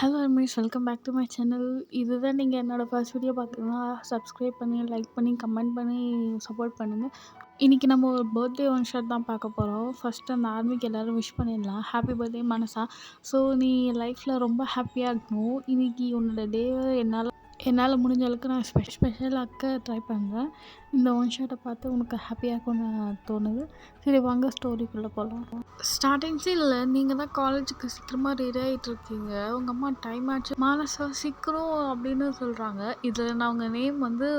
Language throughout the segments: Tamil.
Hello Ramesh, welcome back to my channel. இதுதான் நீங்கள் என்னோடய ஃபர்ஸ்ட் வீடியோ பார்த்தீங்கன்னா சப்ஸ்கிரைப் பண்ணி, லைக் பண்ணி, கமெண்ட் பண்ணி சப்போர்ட் பண்ணுங்கள். இன்றைக்கி நம்ம ஒரு பர்த்டே ஒன் ஷாட் தான் பார்க்க போகிறோம். ஃபஸ்ட்டு அந்த ஆர்மிக்கு எல்லோரும் விஷ் பண்ணிடலாம். ஹாப்பி பர்த்டே மனசா. ஸோ நீ லைஃப்பில் ரொம்ப ஹாப்பியாக இருக்கணும். இன்றைக்கி உன்னோட டேவை என்னால் முடிஞ்ச அளவுக்கு நான் ஸ்பெஷலாக்க ட்ரை பண்ணுறேன். இந்த ஒன் ஷாட்டை பார்த்து உனக்கு ஹாப்பியாக இருக்கும்னு தோணுது. சரி வாங்க ஸ்டோரிக்குள்ளே போகலாம். ஸ்டார்டிங் சீனில் நீங்கள் தான் காலேஜுக்கு சீக்கிரமாக ரெடி ஆகிட்டு இருக்கீங்க. உங்கள் அம்மா டைம் ஆச்சு மானசா சீக்கிரம் அப்படின்னு சொல்கிறாங்க. இதில் நான் உங்கள் நேம் வந்து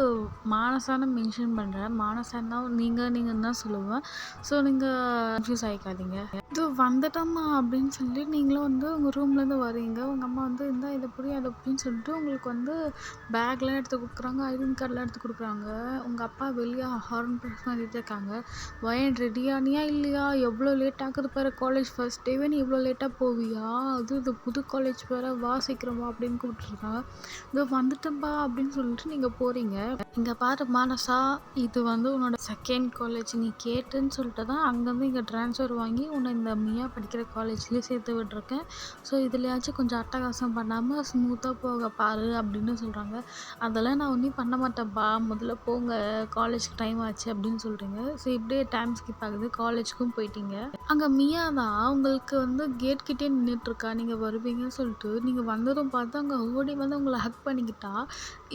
மானசான்னு மென்ஷன் பண்ணுறேன். மானசான்னா நீங்கள் தான் சொல்லுவேன். ஸோ நீங்கள் கன்ஃபியூஸ் ஆகிக்காதீங்க. இது வந்துட்டோம்மா அப்படின்னு சொல்லி நீங்களும் வந்து உங்கள் ரூம்லேருந்து வரீங்க. உங்கள் அம்மா வந்து இந்தா இதை புரியும் அதை அப்படின்னு சொல்லிட்டு உங்களுக்கு வந்து பேக்லாம் எடுத்து கொடுக்குறாங்க, ஐடென்டி கார்டெலாம் எடுத்து கொடுக்குறாங்க. உங்கள் அப்பா வெளியே ஹார்ன் ப்ரெஸ் பண்ணிட்டு இருக்காங்க. வயன் ரெடியானியா இல்லையா, எவ்வளோ லேட் ஆகுது பாரு, காலேஜ் ஃபர்ஸ்ட் டேவே நீ இவ்வளோ லேட்டாக போவியா, இது புது காலேஜ் வேறு, வா சீக்கிரம் வா அப்படின்னு கூப்பிட்டுருக்காங்க. இதோ வந்துட்டேன்பா அப்படின்னு சொல்லிட்டு நீங்கள் போகிறீங்க. இங்கே பாரு மானசா, இது வந்து உன்னோட செகண்ட் காலேஜ். நீ கேட்டுன்னு சொல்லிட்டு தான் அங்கேருந்து இங்கே ட்ரான்ஸ்ஃபர் வாங்கி உன்னை இந்த மியா படிக்கிற காலேஜ்லேயே சேர்த்து விட்டுருக்கேன். ஸோ இதுலையாச்சும் கொஞ்சம் அட்டகாசம் பண்ணாமல் ஸ்மூத்தாக போக பாரு அப்படின்னு சொல்கிறாங்க. அதெல்லாம் நான் ஒன்றும் பண்ண மாட்டேன்ப்பா, முதல்ல போங்க, காலேஜுக்கு டைம் ஆச்சு அப்படின்னு சொல்கிறீங்க. ஸோ இப்படியே டைம் ஸ்கிப் ஆகுது. காலேஜுக்கும் போயிட்டீங்க. அங்கே மியா தான் உங்களுக்கு வந்து கேட் கிட்டே நின்றுட்டுருக்கா. நீங்கள் வருவீங்கன்னு சொல்லிட்டு நீங்கள் வந்ததும் பார்த்து அங்கே ஓடி வந்து உங்களை ஹக் பண்ணிக்கிட்டா.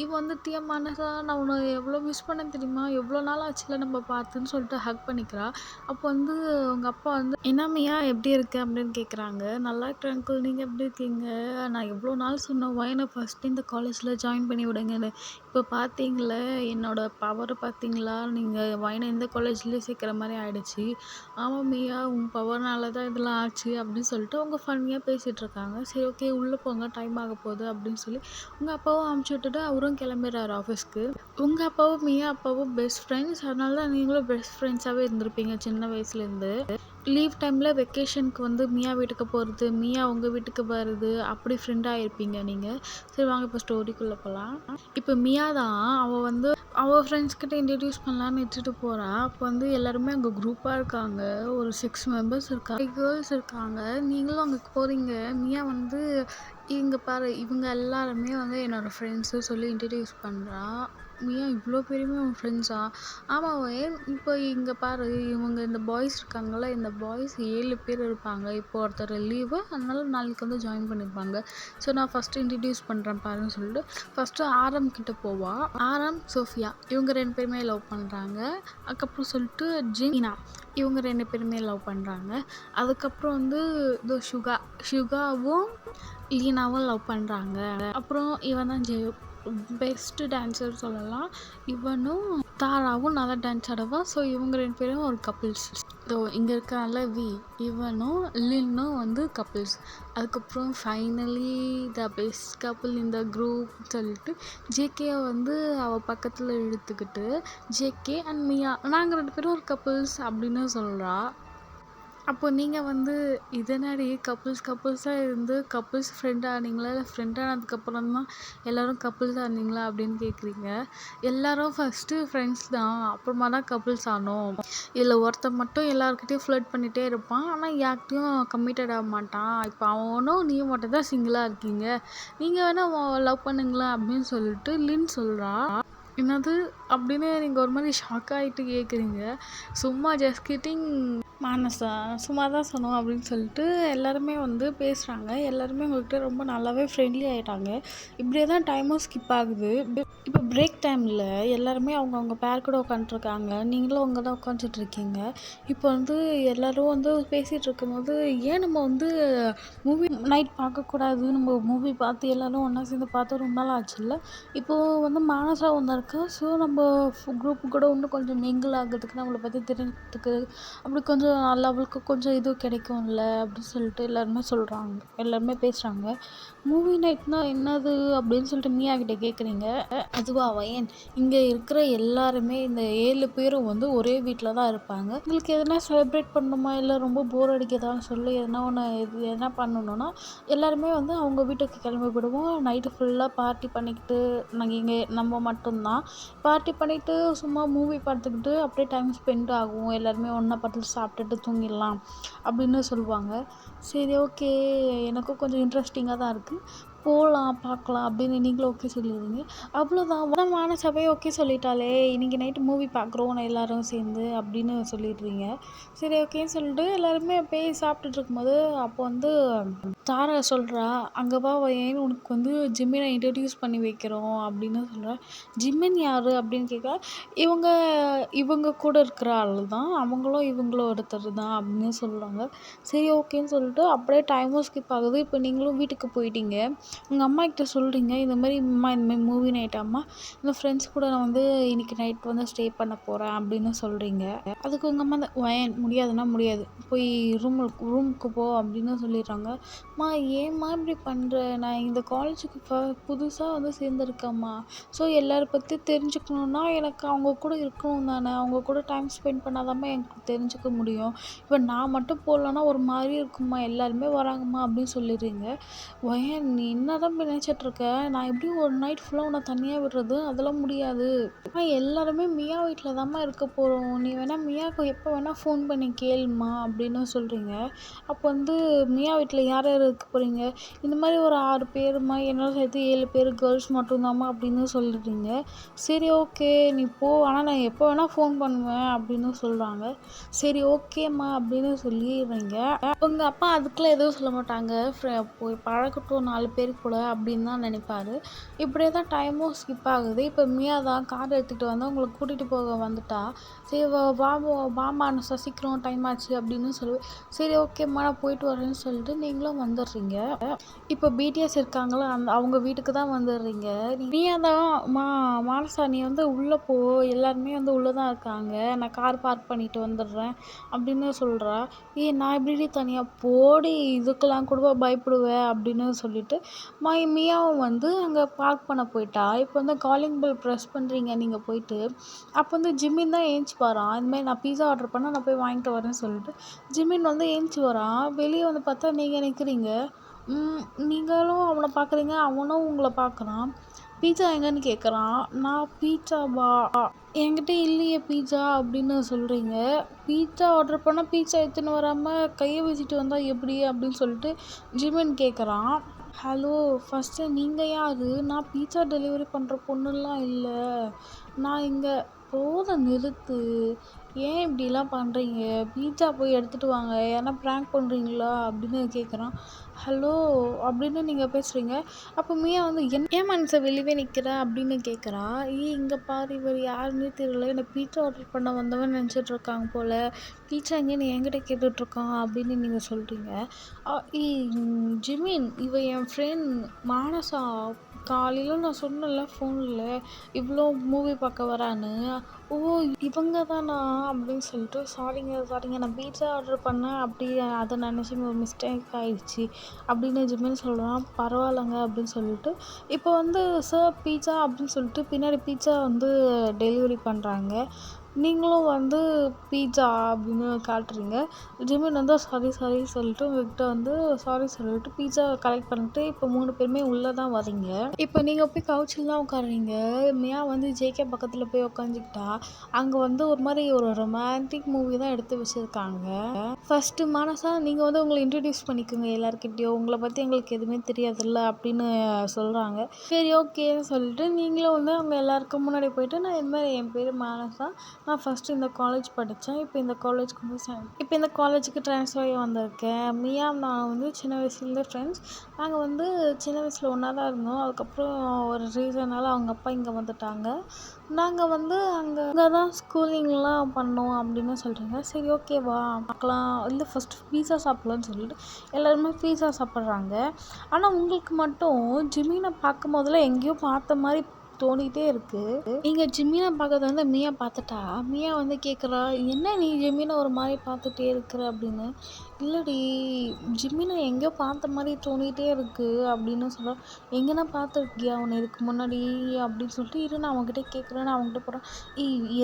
இவன் வந்து தீயமானதா, நான் உன்னை எவ்வளோ மிஸ் பண்ண தெரியுமா, எவ்வளோ நாள் ஆச்சுல நம்ம பார்த்துன்னு சொல்லிட்டு ஹக் பண்ணிக்கிறா. அப்போ வந்து உங்கள் அப்பா வந்து என்ன மியா எப்படி இருக்கு அப்படின்னு கேட்குறாங்க. நல்லா இருக்கிறேன் அங்கிள், நீங்கள் எப்படி இருக்கீங்க, நான் எவ்வளோ நாள் சொன்னேன் வயனை ஃபஸ்ட்டு இந்த காலேஜில் ஜாயின் பண்ணி விடுங்கன்னு. இப்போ பார்த்தீங்களே என்னோட பவர் பார்த்தீங்களா, நீங்கள் வயனை இந்த காலேஜ்லேயே சேர்க்குற மாதிரி ஆகிடுச்சி. ஆமாம் மியா, உன் பவர்னால தான் இதெல்லாம் ஆச்சு அப்படின்னு சொல்லிட்டு அவங்க ஃபன்னியாக பேசிகிட்டு இருக்காங்க. சரி ஓகே உள்ளே போங்க, டைம் ஆக போகுது அப்படின்னு சொல்லி உங்கள் அப்பாவும் அமுச்சு விட்டுட்டு அவரும் கிளம்பிடுறாரு ஆஃபீஸ்க்கு. உங்கள் அப்பாவும் மியா அப்பாவும் பெஸ்ட் ஃப்ரெண்ட்ஸ். அதனால தான் நீங்களும் பெஸ்ட் ஃப்ரெண்ட்ஸாகவே இருந்திருப்பீங்க சின்ன வயசுலேருந்து. லீவ் டைமில் வெக்கேஷனுக்கு வந்து மியா வீட்டுக்கு போகிறது, மியா உங்கள் வீட்டுக்கு வருது, அப்படி ஃப்ரெண்டாக இருப்பீங்க நீங்கள். சரி வாங்க இப்போ ஸ்டோரிக்குள்ளே போகலாம். இப்போ மியா தான் அவள் வந்து அவள் ஃப்ரெண்ட்ஸ்கிட்ட இன்ட்ரடியூஸ் பண்ணலான்னு எடுத்துகிட்டு போகிறா. அப்போ வந்து எல்லாருமே அங்கே குரூப்பாக இருக்காங்க. ஒரு 6 மெம்பர்ஸ் இருக்காங்க, 5 கேர்ள்ஸ் இருக்காங்க. நீங்களும் அங்கே போகிறீங்க. மியா வந்து இங்கே பாரு, இவங்க எல்லாருமே வந்து என்னோடய ஃப்ரெண்ட்ஸு சொல்லி இன்ட்ரடியூஸ் பண்ணுறா. மியா இவ்வளோ பேருமே உன் ஃப்ரெண்ட்ஸா? ஆமாம் ஏன், இப்போ இங்கே பாரு, இவங்க இந்த பாய்ஸ் இருக்காங்கள, இந்த பாய்ஸ் 7 பேர் இருப்பாங்க. இப்போ ஒருத்தர் லீவு, அதனால நாளைக்கு வந்து ஜாயின் பண்ணியிருப்பாங்க. ஸோ நான் ஃபஸ்ட்டு இன்ட்ரடியூஸ் பண்ணுறேன் பாருன்னு சொல்லிட்டு ஃபஸ்ட்டு ஆரம் கிட்ட போவா. ஆரம் சோஃபியா இவங்க 2 பேருமே லவ் பண்ணுறாங்க. அதுக்கப்புறம் சொல்லிட்டு ஜீனா இவங்க 2 பேருமே லவ் பண்ணுறாங்க. அதுக்கப்புறம் வந்து இதோ சுகாவும் லீனாவும் லவ் பண்ணுறாங்க. அப்புறம் இவன் தான் பெஸ்ட்டு டான்ஸர் சொல்லலாம். இவனும் தாராவும் நல்லா டான்ஸ் ஆடுவான். ஸோ இவங்க 2 பேரும் ஒரு கப்பிள்ஸ். ஸோ இங்கே இருக்கான்ல இவனும் லின்னும் வந்து கப்பிள்ஸ். அதுக்கப்புறம் ஃபைனலி த பெஸ்ட் கப்பிள் இந்த குரூப் சொல்லிட்டு ஜேகேயை வந்து அவள் பக்கத்தில் இழுத்துக்கிட்டு ஜேகே அண்ட் மியா நாங்கள் 2 பேரும் ஒரு கப்பிள்ஸ் அப்படின்னு சொல்கிறா. அப்போ நீங்கள் வந்து இதனாடி கப்புள்ஸாக இருந்து கப்புள்ஸ் ஃப்ரெண்ட் ஆனீங்களா, இல்லை ஃப்ரெண்ட் ஆனதுக்கப்புறம் தான் எல்லோரும் கப்புள்ஸ் ஆனீங்களா அப்படின்னு கேட்குறீங்க. எல்லோரும் ஃபஸ்ட்டு ஃப்ரெண்ட்ஸ் தான், அப்புறமா தான் கப்புள்ஸ் ஆனோம். இதில் ஒருத்தன் மட்டும் எல்லாருக்கிட்டையும் ஃப்ளர்ட் பண்ணிகிட்டே இருப்பான், ஆனால் யார்கிட்டையும் கமிட்டட் ஆக மாட்டான். இப்போ அவனும் நீயும் மட்டும் தான் சிங்கிளாக இருக்கீங்க, நீங்கள் வேணால் லவ் பண்ணுங்களா அப்படின்னு சொல்லிட்டு லின் சொல்கிறா. என்னது அப்படின்னு நீங்கள் ஒரு மாதிரி ஷாக் ஆகிட்டு கேட்குறீங்க. சும்மா ஜஸ்ட் கிட்டிங் மானசா, சும்மா தான் சொன்னோம் அப்படின்னு சொல்லிட்டு எல்லாருமே வந்து பேசுகிறாங்க. எல்லாருமே உங்கள்கிட்ட ரொம்ப நல்லாவே ஃப்ரெண்ட்லி ஆகிட்டாங்க. இப்படியே தான் டைமும் ஸ்கிப் ஆகுது. இப்போ பிரேக் டைமில் எல்லாருமே அவங்கவுங்க பேர் கூட உட்காந்துட்ருக்காங்க. நீங்களும் அங்கே தான் உட்காந்துட்ருக்கீங்க. இப்போ வந்து எல்லோரும் வந்து பேசிகிட்டு இருக்கும்போது ஏன் நம்ம வந்து மூவி நைட் பார்க்கக்கூடாது, நம்ம மூவி பார்த்து எல்லோரும் ஒன்றா சேர்ந்து பார்த்து ரொம்ப நாள் ஆச்சுல்ல. இப்போது வந்து மானசா ஒன்று இருக்கா. ஸோ நம்ம குரூப்பு கூட இன்னும் கொஞ்சம் மிங்கிள் ஆகிறதுக்கு, நம்மளை பற்றி தெரிஞ்சுக்கிறதுக்கு, அப்படி கொஞ்சம் அவளுக்கு கொஞ்சம் இது கிடைக்கும்ல அப்படின்னு சொல்லிட்டு எல்லாருமே சொல்கிறாங்க, எல்லாருமே பேசுகிறாங்க. மூவி நைட்னா என்னது அப்படின்னு சொல்லிட்டு மியா கிட்டே கேட்குறீங்க. அதுவா வயன், இங்கே இருக்கிற எல்லாருமே இந்த 7 பேரும் வந்து ஒரே வீட்டில் தான் இருப்பாங்க. உங்களுக்கு எதனா செலிப்ரேட் பண்ணணுமா, இல்லை ரொம்ப போர் அடிக்கிறதான்னு சொல்லி எதனா பண்ணணுன்னா எல்லாருமே வந்து அவங்க வீட்டுக்கு கிளம்பி விடுவோம். நைட்டு ஃபுல்லாக பார்ட்டி பண்ணிக்கிட்டு நாங்கள் இங்கே நம்ம மட்டும்தான் பார்ட்டி பண்ணிவிட்டு சும்மா மூவி பார்த்துக்கிட்டு அப்படியே டைம் ஸ்பெண்ட் ஆகும். எல்லாருமே ஒன்றா பார்த்துட்டு சாப்பிட்டுட்டு தூங்கிடலாம் அப்படின்னு சொல்லுவாங்க. சரி ஓகே, எனக்கும் கொஞ்சம் இன்ட்ரெஸ்டிங்காக தான் இருக்குது. போகலாம் பார்க்கலாம் அப்படின்னு நீங்களும் ஓகே சொல்லிடுவீங்க. அவ்வளோதான் மானசபை ஓகே சொல்லிட்டாளே, இன்னைக்கு நைட்டு மூவி பார்க்குறோம் நான் எல்லாரும் சேர்ந்து அப்படின்னு சொல்லிடுறீங்க. சரி ஓகேன்னு சொல்லிட்டு எல்லாருமே போய் சாப்பிட்டுட்டு இருக்கும்போது அப்போ வந்து தாரா சொல்கிறா, அங்கே வா ஏன் உனக்கு வந்து ஜிம்மினை இன்ட்ரடியூஸ் பண்ணி வைக்கிறோம் அப்படின்னு சொல்கிறா. ஜிம்மின் யார் அப்படின்னு கேட்க, இவங்க இவங்க கூட இருக்கிற ஆள் தான், அவங்களும் இவங்களும் ஒருத்தர் தான் அப்படின்னு சொல்கிறாங்க. சரி ஓகேன்னு சொல்லிட்டு அப்படியே டைமும் ஸ்கிப் ஆகுது. இப்போ நீங்களும் வீட்டுக்கு போயிட்டீங்க. உங்கள் அம்மா கிட்ட சொல்கிறீங்க, இந்த மாதிரி அம்மா இந்த மாதிரி மூவி நைட் அம்மா இந்த ஃப்ரெண்ட்ஸ் கூட நான் வந்து இன்னைக்கு நைட் வந்து ஸ்டே பண்ண போகிறேன் அப்படின்னு சொல்கிறீங்க. அதுக்கு உங்கள் அம்மா வயன் முடியாதுன்னா முடியாது, போய் ரூமுக்கு போ அப்படின்னு சொல்லிடுறாங்க. அம்மா ஏம்மா இப்படி பண்ணுற, நான் இந்த காலேஜுக்கு புதுசாக வந்து சேர்ந்துருக்கேம்மா. ஸோ எல்லாரை பற்றி தெரிஞ்சுக்கணுன்னா எனக்கு அவங்க கூட இருக்கணும் தானே, அவங்க கூட டைம் ஸ்பெண்ட் பண்ணாதாம்மா எனக்கு தெரிஞ்சுக்க முடியும். இப்போ நான் மட்டும் போகலன்னா ஒரு மாதிரி இருக்கும்மா, எல்லாருமே வராங்கம்மா அப்படின்னு சொல்லிடுறீங்க. வயன் நீ என்ன தான் நினச்சிட்ருக்க, நான் எப்படி ஒரு நைட் ஃபுல்லாக உன்னை தனியாக விடுறது, அதெல்லாம் முடியாது. எல்லாருமே மியா வீட்டில் தாம்மா இருக்க போகிறோம், நீ வேணால் மியாவுக்கு எப்போ வேணால் ஃபோன் பண்ணி கேளுமா அப்படின்னு சொல்கிறீங்க. அப்போ வந்து மியா வீட்டில் யார் யார் இருக்க போகிறீங்க, இந்த மாதிரி ஒரு 6 பேருமா, என்னோட சேர்த்து 7 பேர் கேர்ள்ஸ் மட்டும்தாம்மா அப்படின்னு சொல்லிடுறீங்க. சரி ஓகே நீ போ, ஆனால் நான் எப்போ வேணால் ஃபோன் பண்ணுவேன் அப்படின்னு சொல்கிறாங்க. சரி ஓகேம்மா அப்படின்னு சொல்லிடுறீங்க. உங்கள் அப்பா அதுக்குள்ளே எதுவும் சொல்ல மாட்டாங்க, போய் பழக்கட்டும் 4 பேர் கூட அப்படின்னு தான் நினைப்பாரு. இப்படியே தான் டைமும் ஸ்கிப் ஆகுது. இப்போ மியா தான் கார் எடுத்துகிட்டு வந்து உங்களை கூட்டிகிட்டு போக வந்துட்டா. சரி வாமா சீக்கிரம் டைம் ஆச்சு அப்படின்னு சொல்லுவேன். சரி ஓகேம்மா நான் போயிட்டு வரேன்னு சொல்லிட்டு நீங்களும் வந்துடுறீங்க. இப்போ பிடிஎஸ் இருக்காங்களா, அவங்க வீட்டுக்கு தான் வந்துடுறீங்க. நீயா தான் மானசா நீ வந்து உள்ளே போ, எல்லாருமே வந்து உள்ளே தான் இருக்காங்க, நான் கார் பார்க் பண்ணிட்டு வந்துடுறேன் அப்படின்னு சொல்கிறா. நான் எப்படி தனியாக போடி, இதுக்கெல்லாம் கூட பயப்படுவேன் அப்படின்னு சொல்லிட்டு மியாவும் வந்து அங்கே பார்க் பண்ண போயிட்டா. இப்போ வந்து காலிங் பெல் ப்ரெஸ் பண்ணுறீங்க நீங்கள் போயிட்டு. அப்போ வந்து ஜிம்மின் தான் ஏஞ்சி வரான், இந்தமாதிரி நான் பீஸா ஆர்டர் பண்ணால் நான் போய் வாங்கிட்டு வரேன்னு சொல்லிட்டு ஜிம்மின் வந்து ஏஞ்சி வரான். வெளியே வந்து பார்த்தா நீங்கள் நிற்கிறீங்க. நீங்களும் அவனை பார்க்குறீங்க, அவனும் உங்களை பார்க்குறான். பீட்சா எங்கன்னு கேட்குறான். நான் பீட்சாவா, என்கிட்ட இல்லையே பீட்சா அப்படின்னு சொல்கிறீங்க. பீட்சா ஆர்டர் பண்ணால் பீட்சா எடுத்துன்னு வராமல் கையை வச்சுட்டு வந்தால் எப்படி அப்படின்னு சொல்லிட்டு ஜிமின் கேட்குறான். ஹலோ ஃபஸ்ட்டு நீங்கள் யார், நான் பீட்சா டெலிவரி பண்ணுற பொண்ணுலாம் இல்லை, நான் இங்கே போதும் நிறுத்து, ஏன் இப்படிலாம் பண்ணுறீங்க, பீட்சா போய் எடுத்துகிட்டு வாங்க, ஏன்னா ப்ராங்க் பண்ணுறீங்களா அப்படின்னு கேட்குறான். ஹலோ அப்படின்னு நீங்கள் பேசுகிறீங்க. அப்போ மியா வந்து ஏன் மனசை வெளியே நிற்கிற அப்படின்னு கேட்குறா. இங்கே பாரு இவர் யாருன்னே தெரியல, என்னை பீட்சா ஆர்டர் பண்ண வந்தவன் நினச்சிட்ருக்காங்க போல், பீட்சா எங்கேன்னு என்கிட்ட கேட்டுட்ருக்கான் அப்படின்னு நீங்கள் சொல்கிறீங்க. ஜிமின் இவ என் ஃப்ரெண்ட் மானசா, காலையில் நான் சொன்னேன்ல ஃபோனில் இவ்வளோ மூவி பார்க்க வரான்னு, ஓ இவங்க தானா அப்படின்னு சொல்லிட்டு சாரிங்க நான் பீட்சா ஆர்டர் பண்ணேன், அப்படி அதை நினச்சி மிஸ்டேக் ஆகிடுச்சி அப்படின்னு ஜிமின் சொல்கிறான். பரவாயில்லைங்க அப்படின்னு சொல்லிட்டு இப்போ வந்து சார் பீட்சா அப்படின்னு சொல்லிட்டு பின்னாடி பீட்சா வந்து டெலிவரி பண்ணுறாங்க. நீங்களும் வந்து பீட்சா அப்படின்னு காட்டுறீங்க. ஜிமின் வந்து சாரி சொல்லிட்டு உங்கள்கிட்ட வந்து சாரி சொல்லிட்டு பீட்சா கலெக்ட் பண்ணிட்டு இப்போ 3 பேருமே உள்ளே தான் வரீங்க. இப்போ நீங்கள் போய் கவுச்சில் தான் உட்காருறீங்க. மியா வந்து ஜேகே பக்கத்தில் போய் உட்காந்துக்கிட்டா. அங்கே வந்து ஒரு மாதிரி ஒரு ரொமான்டிக் மூவி தான் எடுத்து வச்சுருக்காங்க. ஃபஸ்ட்டு மானசா நீங்கள் வந்து உங்களை இன்ட்ரடியூஸ் பண்ணிக்கோங்க எல்லாருக்கிட்டையும், உங்களை பற்றி எங்களுக்கு எதுவுமே தெரியாதுல்ல அப்படின்னு சொல்கிறாங்க. சரி ஓகேன்னு சொல்லிட்டு நீங்களும் வந்து அவங்க எல்லாருக்கும் முன்னாடி போயிட்டு நான் இந்த மாதிரி என் பேர் மானசா, நான் ஃபஸ்ட்டு இந்த காலேஜ் படித்தேன், இப்போ இந்த காலேஜுக்கு ட்ரான்ஸ்ஃபர் ஆகி வந்திருக்கேன். மியா நான் வந்து சின்ன வயசுலேருந்து ஃப்ரெண்ட்ஸ், நாங்கள் வந்து சின்ன வயசில் ஒன்றா தான் இருந்தோம். அதுக்கப்புறம் ஒரு ரீசனால் அவங்க அப்பா இங்கே வந்துட்டாங்க, நாங்கள் வந்து அங்கே தான் ஸ்கூலிங்லாம் பண்ணோம் அப்படின்னு சொல்கிறீங்க. சரி ஓகேவா பார்க்கலாம், இல்லை ஃபஸ்ட்டு பீஸா சாப்பிட்லான்னு சொல்லிட்டு எல்லாருமே பீஸா சாப்பிட்றாங்க. ஆனால் உங்களுக்கு மட்டும் ஜிமினை பார்க்கும் போதெல்லாம் எங்கேயோ பார்த்த மாதிரி தோணிகிட்டே இருக்குது. நீங்கள் ஜிமினை பார்க்கறது வந்து மியா பார்த்துட்டா. மியா வந்து கேட்குறா, என்ன நீ ஜிமினை ஒரு மாதிரி பார்த்துட்டே இருக்கிற அப்படின்னு. இல்லடி ஜிமினை எங்கேயோ பார்த்த மாதிரி தோணிகிட்டே இருக்குது அப்படின்னு சொல்கிறா. எங்கன்னா பார்த்துருக்கியா அவனை இதுக்கு முன்னாடி அப்படின்னு சொல்லிட்டு இரு நான் அவங்ககிட்ட கேட்குறேன்னு அவங்ககிட்ட போகிறேன்.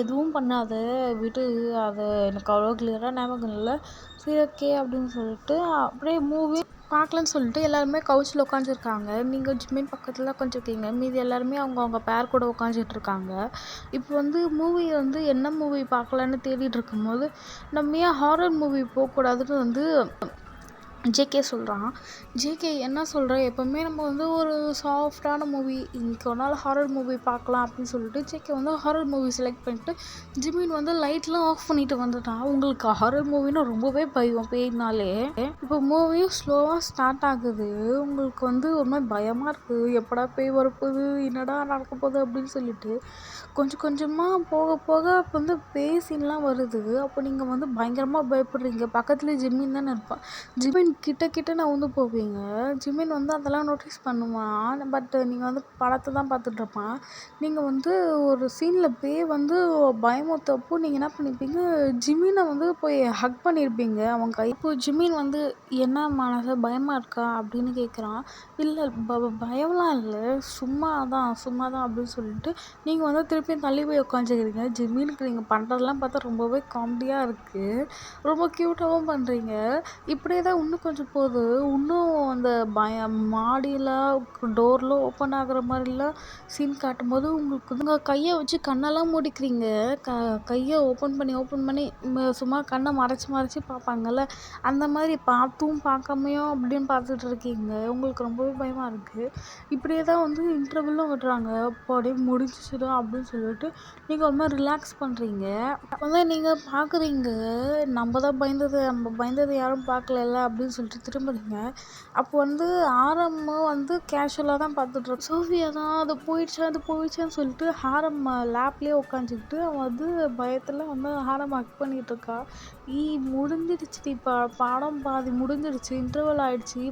எதுவும் பண்ணாத விட்டு, அதை எனக்கு அவ்வளோ கிளியராக ஞாபகம் இல்லை. சரி ஓகே அப்படின்னு சொல்லிட்டு அப்படியே மூவி பார்க்கலன்னு சொல்லிட்டு எல்லாருமே கவுச்சில் உட்காந்துருக்காங்க. நீங்கள் ஜிமின் பக்கத்தில் உட்காந்துருக்கீங்க, மீதி எல்லாருமே அவங்க பேர் கூட உட்காந்துட்ருக்காங்க. இப்போ வந்து மூவி வந்து என்ன மூவி பார்க்கலான்னு தேடிட்டு இருக்கும்போது நம்ம ஏன் ஹாரர் மூவி போகக்கூடாதுன்னு வந்து ஜேகே சொல்கிறான். ஜேகே என்ன சொல்கிற, எப்போவுமே நம்ம வந்து ஒரு சாஃப்டான மூவி, இன்றைக்கி ஒரு நாள் ஹாரர் மூவி பார்க்கலாம் அப்படின்னு சொல்லிட்டு ஜேகே வந்து ஹாரர் மூவி செலக்ட் பண்ணிட்டு ஜிமின் வந்து லைட்லாம் ஆஃப் பண்ணிட்டு வந்துட்டான். உங்களுக்கு ஹாரர் மூவின்னா ரொம்பவே பயம் பேய்னாலே. இப்போ மூவியும் ஸ்லோவாக ஸ்டார்ட் ஆகுது. உங்களுக்கு வந்து ஒரு மாதிரி பயமாக இருக்குது, எப்படா பேய் வரப்போகுது, என்னடா நடக்க போகுது அப்படின்னு சொல்லிட்டு கொஞ்சம் கொஞ்சமாக போக போக இப்போ வந்து பேய் சீன்லாம் வருது. அப்போ நீங்கள் வந்து பயங்கரமாக பயப்படுறீங்க. பக்கத்தில் ஜிமின் தானே இருப்பான். ஜிமின் கிட்ட நான் வந்து போவீங்க. ஜிமின் வந்து அதெல்லாம் நோட்டீஸ் பண்ணுவான். பட் நீங்கள் வந்து படத்தை தான் பார்த்துட்ருப்பான். நீங்கள் வந்து ஒரு சீனில் பேய் வந்து பயமுறுத்தப்போ நீங்கள் என்ன பண்ணியிருப்பீங்க, ஜிமினை வந்து போய் ஹக் பண்ணியிருப்பீங்க அவன் கை. இப்போ ஜிமின் வந்து என்ன மனசு பயமாக இருக்கா அப்படின்னு கேட்குறான். இல்லை பயம்லாம் இல்லை, சும்மா தான் அப்படின்னு சொல்லிட்டு நீங்கள் வந்து திருப்பியும் தள்ளி போய் உட்காந்துக்கிறீங்க. ஜிமினுக்கு நீங்கள் பண்ணுறதெல்லாம் பார்த்தா ரொம்பவே காமெடியாக இருக்குது, ரொம்ப க்யூட்டாகவும் பண்ணுறீங்க. இப்படியே தான் இன்னும் கொஞ்சம் போகுது. இன்னும் அந்த மாடியில் டோரில் ஓப்பன் ஆகுற மாதிரிலாம் சீன் காட்டும்போது உங்களுக்கு உங்கள் கையை வச்சு கண்ணெல்லாம் மூடிக்கிறீங்க. கையை ஓப்பன் பண்ணி சும்மா கண்ணை மறைச்சி பார்ப்பாங்கல்ல, அந்த மாதிரி பார்த்தும் பார்க்காமையும் அப்படின்னு பார்த்துட்டு இருக்கீங்க. உங்களுக்கு ரொம்பவே பயமாக இருக்குது. இப்படியே தான் வந்து இன்டர்வெல்லும் விடுறாங்க. அப்போ அப்படியே முடிஞ்சிச்சிடும் அப்படின்னு சொல்லிட்டு நீங்கள் ஒரு மாதிரி ரிலாக்ஸ் பண்ணுறீங்க. அப்போ தான் நீங்கள் பார்க்குறீங்க, நம்ம பயந்தது யாரும் பார்க்கல அப்படின்னு சொல்லிட்டு திரும்புறீங்க. அப்போ வந்து ஆரம்பம் வந்து கேஷுவலாக தான் பார்த்துட்ருக்கோம். சோஃபியா தான் அது போயிடுச்சான்னு சொல்லிட்டு ஹாரம் லேப்லேயே உட்காந்துக்கிட்டு அவன் வந்து பயத்தில் வந்து ஹாரம் ஹக் பண்ணிகிட்ருக்கா. முடிஞ்சிடுச்சு, படம் பாதி முடிஞ்சிடுச்சு, இன்டர்வல் ஆகிடுச்சி,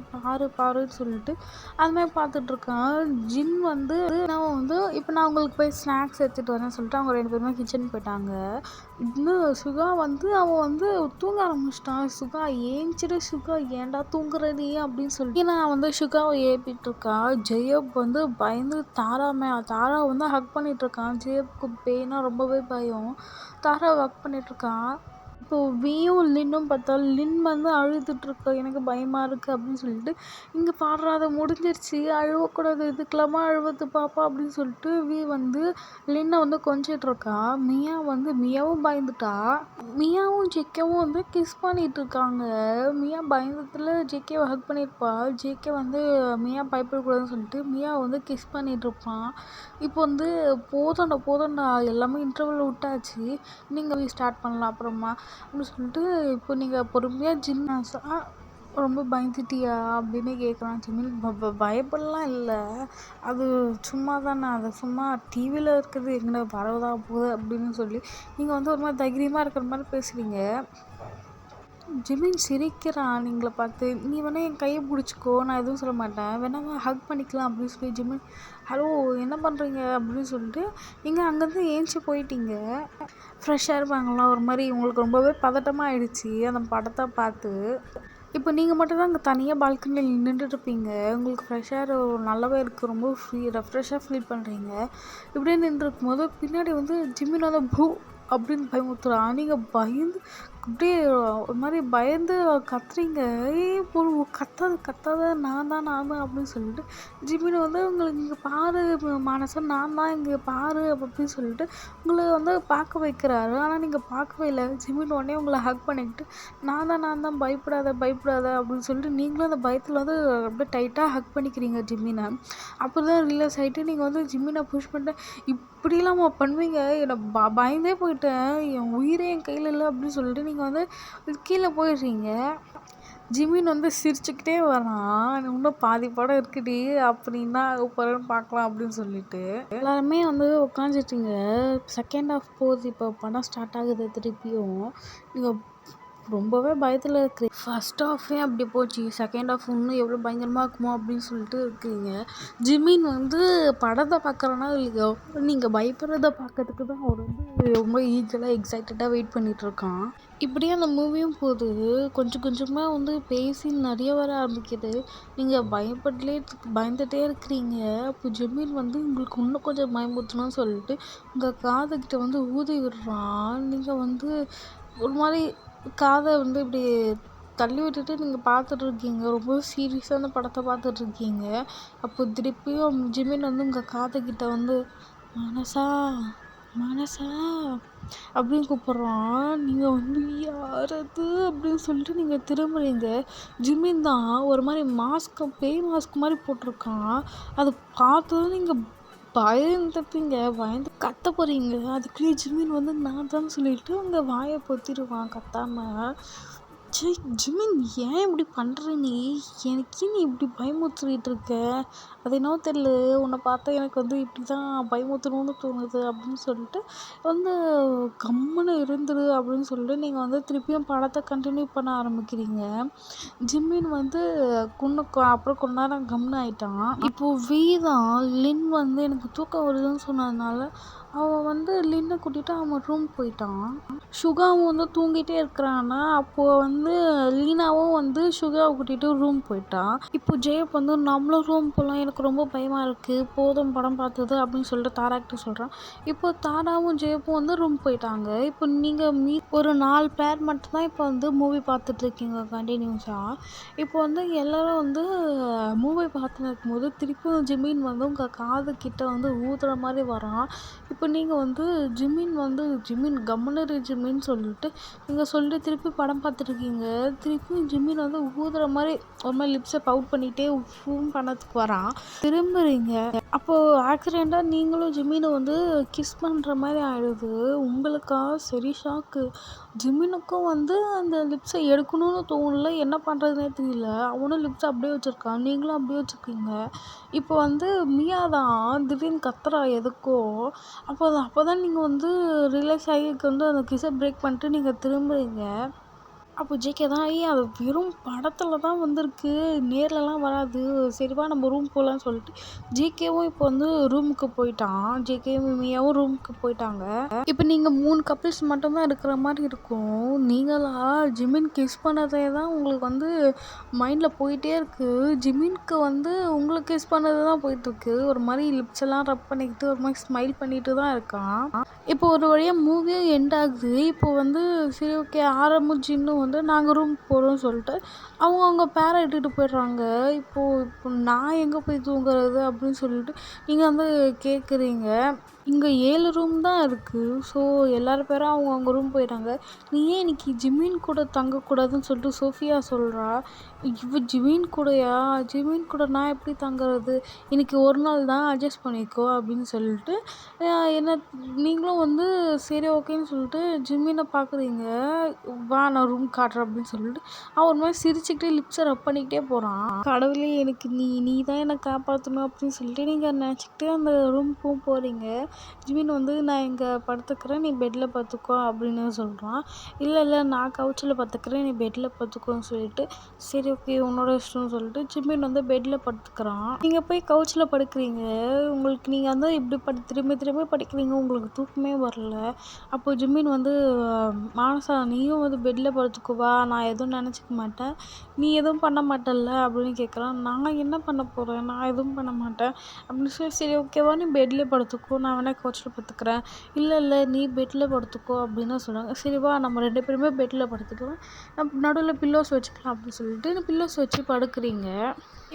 பாருன்னு சொல்லிட்டு அதுமாதிரி பார்த்துட்ருக்கான். ஜின் வந்து இப்போ நான் உங்களுக்கு போய் ஸ்நாக்ஸ் எடுத்துகிட்டு வரேன்னு சொல்லிட்டு அவங்க 2 பேருமே கிச்சன் போயிட்டாங்க. இன்னும் சுகா வந்து அவன் வந்து தூங்க ஆரம்பிச்சிட்டான். சுகா ஏஞ்சிடு, சுகா ஏன்டா தூங்குற நீ அப்படின்னு சொல்லி நான் வந்து சுகாவை ஏப்பிட்டுருக்கா. ஜெயப் வந்து பயந்து தாரா வந்து ஹக் பண்ணிகிட்ருக்கான். ஜெயப்புக்கு பேய்னா ரொம்பவே பயம். தாராவை ஹக் பண்ணிகிட்ருக்கான். இப்போ வியும் லின்னும் பார்த்தா லின் வந்து அழுதுட்ருக்கா, எனக்கு பயமாக இருக்குது அப்படின்னு சொல்லிட்டு இங்கே பாடுறா அதை முடிஞ்சிருச்சு, அழுவக்கூடாது, இதுக்கெல்லாமா அழுவது பாப்பா அப்படின்னு சொல்லிட்டு வி வந்து லின்னை வந்து கொஞ்சிட்ருக்கா. மியாவும் பயந்துட்டா. மியாவும் ஜேகேவும் வந்து கிஸ் பண்ணிட்டு இருக்காங்க. மியா பயந்ததில் ஜேகேவை ஹக் பண்ணியிருப்பா. ஜேகே வந்து மியா பயப்படக்கூடாதுன்னு சொல்லிட்டு மியா வந்து கிஸ் பண்ணிகிட்ருப்பான். இப்போ வந்து போதும்டா எல்லாமே இன்டர்வல் விட்டாச்சு, நீங்கள் ஸ்டார்ட் பண்ணலாம் அப்புறமா அப்படின்னு சொல்லிட்டு இப்போ நீங்கள் பொறுமையாக ஜிம்னாஸா ரொம்ப பயந்துட்டியா அப்படின்னு கேட்குறான். ஜிமின் பயப்படலாம் இல்லை, அது சும்மா தானே, அது சும்மா டிவியில் இருக்குது, எங்கே வரதா போகுது அப்படின்னு சொல்லி நீங்கள் வந்து ஒரு மாதிரி தைரியமாக இருக்கிற மாதிரி பேசுகிறீங்க. ஜிமின் சிரிக்கிறான் நீங்களை பார்த்து. நீ வேணால் என் கையை பிடிச்சிக்கோ, நான் எதுவும் சொல்ல மாட்டேன், வேணா ஹக் பண்ணிக்கலாம் அப்படின்னு சொல்லி ஜிமின் ஹலோ என்ன பண்ணுறீங்க அப்படின்னு சொல்லிட்டு நீங்கள் அங்கேருந்து ஏஞ்சி போயிட்டீங்க. ஃப்ரெஷ்ஷாக இருப்பாங்களா, ஒரு மாதிரி உங்களுக்கு ரொம்பவே பதட்டமாக ஆயிடுச்சு அந்த படத்தை பார்த்து. இப்போ நீங்கள் மட்டும்தான் அங்கே தனியாக பால்கனியில் நின்றுட்டுருப்பீங்க. உங்களுக்கு ஃப்ரெஷ்ஷாக நல்லாவே இருக்குது, ரொம்ப ரெஃப்ரெஷ்ஷாக ஃபீல் பண்ணுறீங்க. இப்படியே நின்றுருக்கும் போது பின்னாடி வந்து ஜிமின் வந்து பூ அப்படின்னு பயமுறுத்துறான். நீங்கள் பயந்து அப்படியே ஒரு மாதிரி பயந்து கத்துறீங்க. ஒரு கத்தாத நான் தான் அப்படின்னு சொல்லிட்டு ஜிமின் வந்து உங்களுக்கு இங்கே பாரு மனசை, நான் தான் இங்கே பாரு அப்படின்னு சொல்லிட்டு உங்களை வந்து பார்க்க வைக்கிறாரு. ஆனால் நீங்கள் பார்க்கவே இல்லை. ஜிமின் உடனே உங்களை ஹக் பண்ணிக்கிட்டு நான் தான் பயப்படாத அப்படின்னு சொல்லிட்டு நீங்களும் அந்த பயத்தில் வந்து அப்படியே டைட்டாக ஹக் பண்ணிக்கிறீங்க ஜிமினை. அப்போ தான் ரிலீஸ் ஆகிட்டு நீங்கள் வந்து ஜிமினை புஷ் பண்ணிட்டு இப்படிலாம் பண்ணுவீங்க, என்னை பயந்தே போயிட்டேன், என் உயிரே என் கையில் இல்லை அப்படின்னு சொல்லிட்டு நீங்கள் வந்து கீழே போயிடுறீங்க. ஜிமின் வந்து சிரிச்சுக்கிட்டே வரான், இன்னும் பாதி படம் இருக்குடி அப்படின்னா போகிறேன்னு பார்க்கலாம் அப்படின்னு சொல்லிட்டு எல்லாருமே வந்து உட்காந்துட்டீங்க. செகண்ட் ஹாஃப் போகுது, இப்போ படம் ஸ்டார்ட் ஆகுது. திருப்பியும் நீங்கள் ரொம்பவே பயத்தில் இருக்கிறீங்க. ஃபர்ஸ்ட் ஹாஃபே அப்படி போச்சு, செகண்ட் ஹாஃப் இன்னும் எவ்வளோ பயங்கரமாக இருக்குமோ அப்படின்னு சொல்லிட்டு இருக்கீங்க. ஜிமின் வந்து படத்தை பார்க்குறனா இல்லையோ, நீங்கள் பயப்படுறத பார்க்கறதுக்கு தான் அவர் வந்து ரொம்ப ஈகலாக எக்ஸைட்டடாக வெயிட் பண்ணிகிட்ருக்கான். இப்படியே அந்த மூவியும் போகுது. கொஞ்சம் கொஞ்சமாக வந்து பேசி நிறைய வர ஆரம்பிக்குது. நீங்கள் பயந்துகிட்டே இருக்கிறீங்க. அப்போ ஜிமின் வந்து உங்களுக்கு இன்னும் கொஞ்சம் பயமுறுத்தணும்னு சொல்லிட்டு உங்கள் காதுகிட்ட வந்து ஊதி விடுறான். நீங்கள் வந்து ஒரு மாதிரி காதை வந்து இப்படி தள்ளி விட்டுட்டு நீங்கள் பார்த்துட்ருக்கீங்க. ரொம்ப சீரியஸான படத்தை பார்த்துட்ருக்கீங்க. அப்போ திருப்பியும் ஜிமின் வந்து உங்கள் காதுகிட்ட வந்து மனசா மனசா அப்படின்னு கூப்பிட்றான். நீங்கள் வந்து யார் அது அப்படின்னு சொல்லிட்டு நீங்கள் திரும்புறீங்க. ஜிமின் தான் ஒரு மாதிரி மாஸ்க்கு, பேய் மாஸ்க் மாதிரி போட்டிருக்கான். அதை பார்த்ததும் நீங்கள் பயந்துப்பீங்க, பயந்து கத்த போகிறீங்க. அதுக்குள்ளேயே ஜிமின் வந்து நான் தான் சொல்லிட்டு உங்கள் வாயை பொத்திடுவான் கத்தாமல். சே ஜிமின், ஏன் இப்படி பண்ணுற நீ? எனக்கு நீ இப்படி பயமுறுத்திட்டு இருக்க? அது என்னவோ தெரியல, உன்னை பார்த்தா எனக்கு வந்து இப்படி தான் பயமுறுத்தணும்னு தோணுது அப்படின்னு சொல்லிட்டு வந்து கம்முன்னு இருந்துரு அப்படின்னு சொல்லிட்டு நீங்கள் வந்து திருப்பியும் படத்தை கண்டினியூ பண்ண ஆரம்பிக்கிறீங்க. ஜிம்மின் வந்து அப்புறம் கொஞ்ச நேரம் கம்முன்னு ஆயிட்டான். இப்போது வீதான் லின் வந்து எனக்கு தூக்கம் வருதுன்னு சொன்னதுனால அவன் வந்து லின்னை கூட்டிகிட்டு அவன் ரூம் போயிட்டான். சுகாவும் வந்து தூங்கிட்டே இருக்கிறான்னா அப்போது வந்து லீனாவும் வந்து சுகாவை கூட்டிகிட்டு ரூம் போயிட்டான். இப்போ ஜெயப் வந்து நம்மளும் ரூம் போகலாம், எனக்கு ரொம்ப பயமாக இருக்குது, போதும் படம் பார்த்தது அப்படின்னு சொல்லிட்டு தாராக்கிட்ட சொல்கிறான். இப்போ தாராவும் ஜெயப்பும் வந்து ரூம் போயிட்டாங்க. இப்போ நீங்கள் ஒரு 4 பேர் மட்டும்தான் இப்போ வந்து மூவி பார்த்துட்ருக்கீங்க கண்டினியூஸாக. இப்போ வந்து எல்லோரும் வந்து மூவி பார்த்துன்னு இருக்கும்போது திருப்பியும் ஜிமின் வந்து உங்கள் காது கிட்ட வந்து ஊதுற மாதிரி வரான். இப்போ நீங்கள் வந்து ஜிமின் கம்முனரு ஜிமின்னு சொல்லிட்டு நீங்கள் சொல்லிட்டு திருப்பி படம் பார்த்துட்ருக்கீங்க. திருப்பியும் ஜிமின் வந்து ஊதுற மாதிரி ஒரு மாதிரி லிப்ஸை பவுட் பண்ணிகிட்டே ஃபோன் பண்ணதுக்கு வரான். திரும்புறீங்க. அப்போது ஆக்சிடெண்ட்டாக நீங்களும் ஜிமினை வந்து கிஸ் பண்ணுற மாதிரி ஆகிடுது. உங்களுக்கா சரி ஷாக்கு. ஜிமினுக்கும் வந்து அந்த லிப்ஸை எடுக்கணும்னு தோணல, என்ன பண்ணுறதுனே தெரியல. அவனும் லிப்ஸை அப்படியே வச்சுருக்கான், நீங்களும் அப்படியே வச்சுருக்கீங்க. இப்போ வந்து மியா தான் திடீர்னு கத்துறா எதுக்கோ. அப்போ தான் நீங்கள் வந்து ரிலாக்ஸ் ஆகி வந்து அந்த கிஸ்ஸை பிரேக் பண்ணிட்டு நீங்கள் திரும்புறீங்க. அப்போ ஜேகே தான் அது வெறும் படத்தில் தான் வந்திருக்கு, நேர்லலாம் வராது, சரிவா நம்ம ரூம் போகலான்னு சொல்லிட்டு ஜேகேவும் இப்போ வந்து ரூமுக்கு போயிட்டான். ஜேகேவும் மியாவும் ரூமுக்கு போயிட்டாங்க. இப்போ நீங்கள் 3 கப்பிள்ஸ் மட்டும்தான் இருக்கிற மாதிரி இருக்கும். நீங்களா ஜிமின் கிஸ் பண்ணதே தான் உங்களுக்கு வந்து மைண்டில் போயிட்டே இருக்குது. ஜிமின்க்கு வந்து உங்களுக்கு கிஸ் பண்ணது தான் போயிட்டுருக்கு. ஒரு மாதிரி லிப்ஸ் எல்லாம் ரப் பண்ணிக்கிட்டு ஒரு மாதிரி ஸ்மைல் பண்ணிட்டு தான் இருக்கான். இப்போ ஒரு வழியாக மூவியும் எண்ட் ஆகுது. இப்போ வந்து சரி ஓகே ஆரம்பும் ஜின்னும் வந்து நாங்கள் ரூம் போகிறோம்னு சொல்லிட்டு அவங்க பேரை இட்டுட்டு போயிடுறாங்க. இப்போ நான் எங்கே போய் தூங்குறது அப்படின்னு சொல்லிட்டு நீங்கள் வந்து கேட்குறீங்க. இங்கே 7 ரூம் தான் இருக்குது. ஸோ எல்லாரும் பேரும் அவங்க ரூம் போயிட்டாங்க. நீ ஏன் இன்னைக்கு ஜிமின் கூட தங்கக்கூடாதுன்னு சொல்லிட்டு சோஃபியா சொல்கிறா. ஜிமின் கூடயா? ஜிமின் கூட நான் எப்படி தங்குறது? இன்னைக்கு ஒரு நாள் தான், அட்ஜஸ்ட் பண்ணிக்கோ அப்படின்னு சொல்லிட்டு என்ன நீங்களும் வந்து சரி ஓகேன்னு சொல்லிட்டு ஜிமினை பார்க்குறீங்க. வா நான் ரூம் காட்டுறேன் அப்படின்னு சொல்லிட்டு அவன் ஒரு மாதிரி சிரிச்சுக்கிட்டே லிப்ஸை ரப் பண்ணிக்கிட்டே போகிறான். கடவுளே, எனக்கு நீ தான் என்னை காப்பாற்றணும் அப்படின்னு சொல்லிட்டு நீங்கள் நினச்சிக்கிட்டு அந்த ரூமுக்கும் போகிறீங்க. ஜிமின் வந்து நான் இங்கே படுத்துக்கிறேன், நீ பெட்டில் படுத்துக்கோ அப்படின்னு சொல்கிறான். இல்லை நான் கவுச்சில் படுத்துக்கிறேன், நீ பெட்டில் படுத்துக்கோன்னு சொல்லிட்டு சரி ஓகே உன்னோட இஷ்டம்னு சொல்லிட்டு ஜிமின் வந்து பெட்டில் படுத்துக்கிறான். நீங்கள் போய் கவுச்சில் படுக்கிறீங்க. உங்களுக்கு நீங்கள் வந்து இப்படி திரும்பி படிக்கிறீங்க, உங்களுக்கு தூக்கமே வரல. அப்போ ஜிமின் வந்து மானசா நீயும் வந்து பெட்டில் படுத்துக்குவா, நான் எதுவும் நினச்சிக்க மாட்டேன், நீ எதுவும் பண்ண மாட்டல்ல அப்படின்னு கேட்குறான். நான் என்ன பண்ண போகிறேன், நான் எதுவும் பண்ண மாட்டேன் அப்படின்னு சொல்லி சரி ஓகேவா நீ பெட்டில் படுத்துக்கோ, நான் வேணால் கவுச்சில் படுத்துக்கிறேன். இல்லை நீ பெட்டில் படுத்துக்கோ அப்படின்னு சொல்கிறாங்க. சரிவா நம்ம 2 பேருமே பெட்டில் படுத்துக்கலாம், நம்ம நடுவில் பில்லோஸ் வச்சுக்கலாம் அப்படின்னு சொல்லிட்டு பில்லோஸ் வச்சு படுக்கிறீங்க.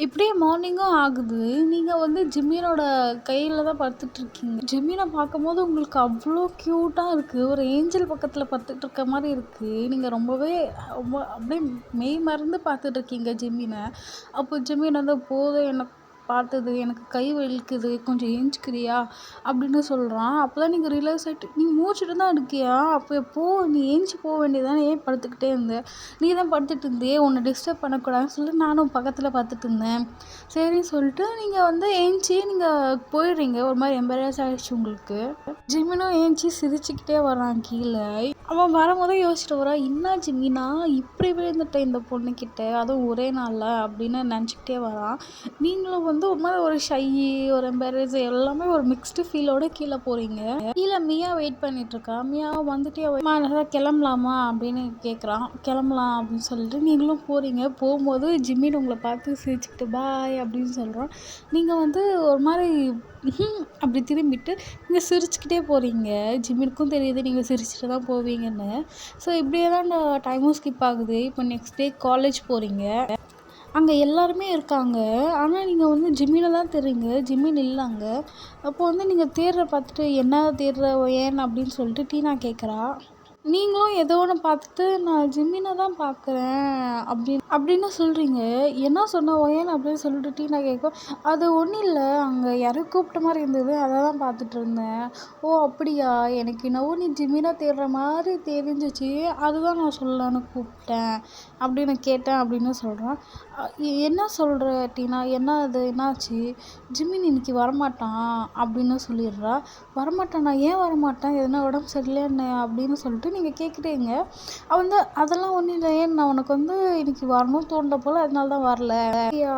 இப்படியே மார்னிங்கும் ஆகுது. நீங்கள் வந்து ஜிமினோட கையில் தான் படுத்துட்ருக்கீங்க. ஜிமினை பார்க்கும்போது உங்களுக்கு அவ்வளோ க்யூட்டாக இருக்குது, ஒரு ஏஞ்சல் பக்கத்தில் படுத்துட்டு இருக்க மாதிரி இருக்குது. நீங்கள் ரொம்ப அப்படியே மெய் மறந்து பார்த்துட்ருக்கீங்க ஜிமினை. அப்போ ஜிமின் வந்து போதும் என்னை பார்த்தது, எனக்கு கை வலிக்குது, கொஞ்சம் ஏஞ்சிக்கிறியா அப்படின்னு சொல்கிறான். அப்போ தான் நீங்கள் ரிலாக்ஸ் ஆகிட்டு நீ மூச்சுட்டு தான் இருக்கியா, அப்போ நீ ஏஞ்சி போக வேண்டியதானே, ஏன் படுத்துக்கிட்டே இருந்த, நீ தான் படுத்துட்டு இருந்தே, உன்னை டிஸ்டர்ப் பண்ணக்கூடாதுன்னு சொல்லிட்டு நானும் பக்கத்தில் பார்த்துட்டு இருந்தேன். சரின்னு சொல்லிட்டு நீங்கள் வந்து ஏஞ்சி நீங்கள் போயிடுறீங்க. ஒரு மாதிரி எம்பரேஸ் ஆகிடுச்சு உங்களுக்கு. ஜிமினும் ஏஞ்சி சிரிச்சுக்கிட்டே வரான் கீழே. அவன் வரும்போதே யோசிச்சுட்டு வரான், என்ன ஜிமினா இப்படி விழுந்துட்டேன் இந்த பொண்ணுக்கிட்ட, அதுவும் ஒரே நாளில் அப்படின்னு நினச்சிக்கிட்டே வரான். நீங்களும் வந்து ஒரு மாதிரி ஒரு ஷை, ஒரு எம்பரேஸ் எல்லாமே ஒரு மிக்ஸ்டு ஃபீலோட கீழே போகிறீங்க. கீழே மியா வெயிட் பண்ணிகிட்ருக்கா. மியா வந்துட்டே கிளம்பலாமா அப்படின்னு கேட்குறான். கிளம்பலாம் அப்படின்னு சொல்லிட்டு நீங்களும் போகிறீங்க. போகும்போது ஜிமின் உங்களை பார்த்து சிரிச்சுக்கிட்டு பாய் அப்படின்னு சொல்கிறான். நீங்கள் வந்து ஒரு மாதிரி அப்படி திரும்பிட்டு நீங்கள் சிரிச்சுக்கிட்டே போகிறீங்க. ஜிமினுக்கும் தெரியுது நீங்கள் சிரிச்சுட்டு தான் போவீங்கன்னு. ஸோ இப்படியே தான் டைமும் ஸ்கிப் ஆகுது. இப்போ நெக்ஸ்ட் டே காலேஜ் போகிறீங்க. அங்கே எல்லாருமே இருக்காங்க. ஆனா நீங்க வந்து ஜிம்மில தான் தேடுறீங்க. ஜிம்மின் இல்ல அங்க. அப்போ வந்து நீங்க தேடுற பார்த்துட்டு, "என்ன தேடுற? ஏன்?" அப்படின்னு சொல்லிட்டு டீனா கேட்குறா. நீங்களும் ஏதோ ஒண்ணு பார்த்துட்டு, "நான் ஜிம்மின தான் பார்க்குறேன்" அப்படின்னு சொல்றீங்க. என்ன சொன்ன ஒயேன் அப்படின்னு சொல்லிட்டு டீனா கேட்கும். "அது ஒண்ணும் இல்ல. அங்க யாரையோ கூப்பிட்ட மாரி இருந்தது. அத தான் பார்த்துட்டு இருந்தேன்." "ஓ! அப்படியா? எனக்கு என்னவோ நீ ஜிம்மினா தேடுற மாரி தெரிஞ்சுச்சு. அதுதான் நான் சொல்லலான்னு கூப்பிட்டேன்." அப்படின்னு கேட்டேன் அப்படின்னு சொல்றான். "அ என்ன சொல்ற டீனா? என்ன அது? என்னாச்சு?" "ஜிம்மின் இன்னைக்கு வரமாட்டான்" அப்படின்னு சொல்லிடுறா. "வரமாட்டானா? ஏன் வரமாட்டான்? எதுனா உடம்பு சரியில்லையா என்ன?" அப்படின்னு சொல்லிட்டு நீங்க கேட்குறீங்க. அவ வந்து அதெல்லாம் ஒண்ணும் இல்ல. ஏன் நான் உனக்கு வந்து இன்னைக்கு வரணும்னு தோணுன போல அதனால தான் வரல. அப்படியா?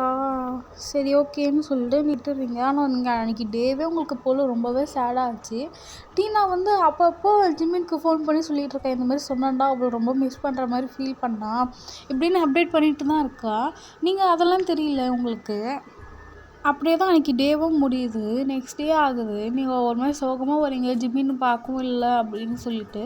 சரி ஓகேன்னு சொல்லிட்டு விட்டுறீங்க. ஆனா நீங்க அன்னைக்கு டேவே உங்களுக்கு போல ரொம்பவே சேடா ஆச்சு. டீனா வந்து அப்பப்போ ஜிம்மின்க்கு ஃபோன் பண்ணி சொல்லிட்டு இருக்கா. இந்த மாதிரி சொன்னேன்டா அவள ரொம்ப மிஸ் பண்ற மாதிரி ஃபீல் பண்ணா. இப்படின்னு அப்டேட் பண்ணிட்டு தான் இருக்கா. நீங்க அதெல்லாம் தெரியல உங்களுக்கு. அப்படியே தான் அன்றைக்கி டேவும் முடியுது. நெக்ஸ்ட் டே ஆகுது. நீங்கள் ஒரு மாதிரி சோகமாக வரீங்க. ஜிம்மின்னு பார்க்கவும் இல்லை அப்படின்னு சொல்லிட்டு.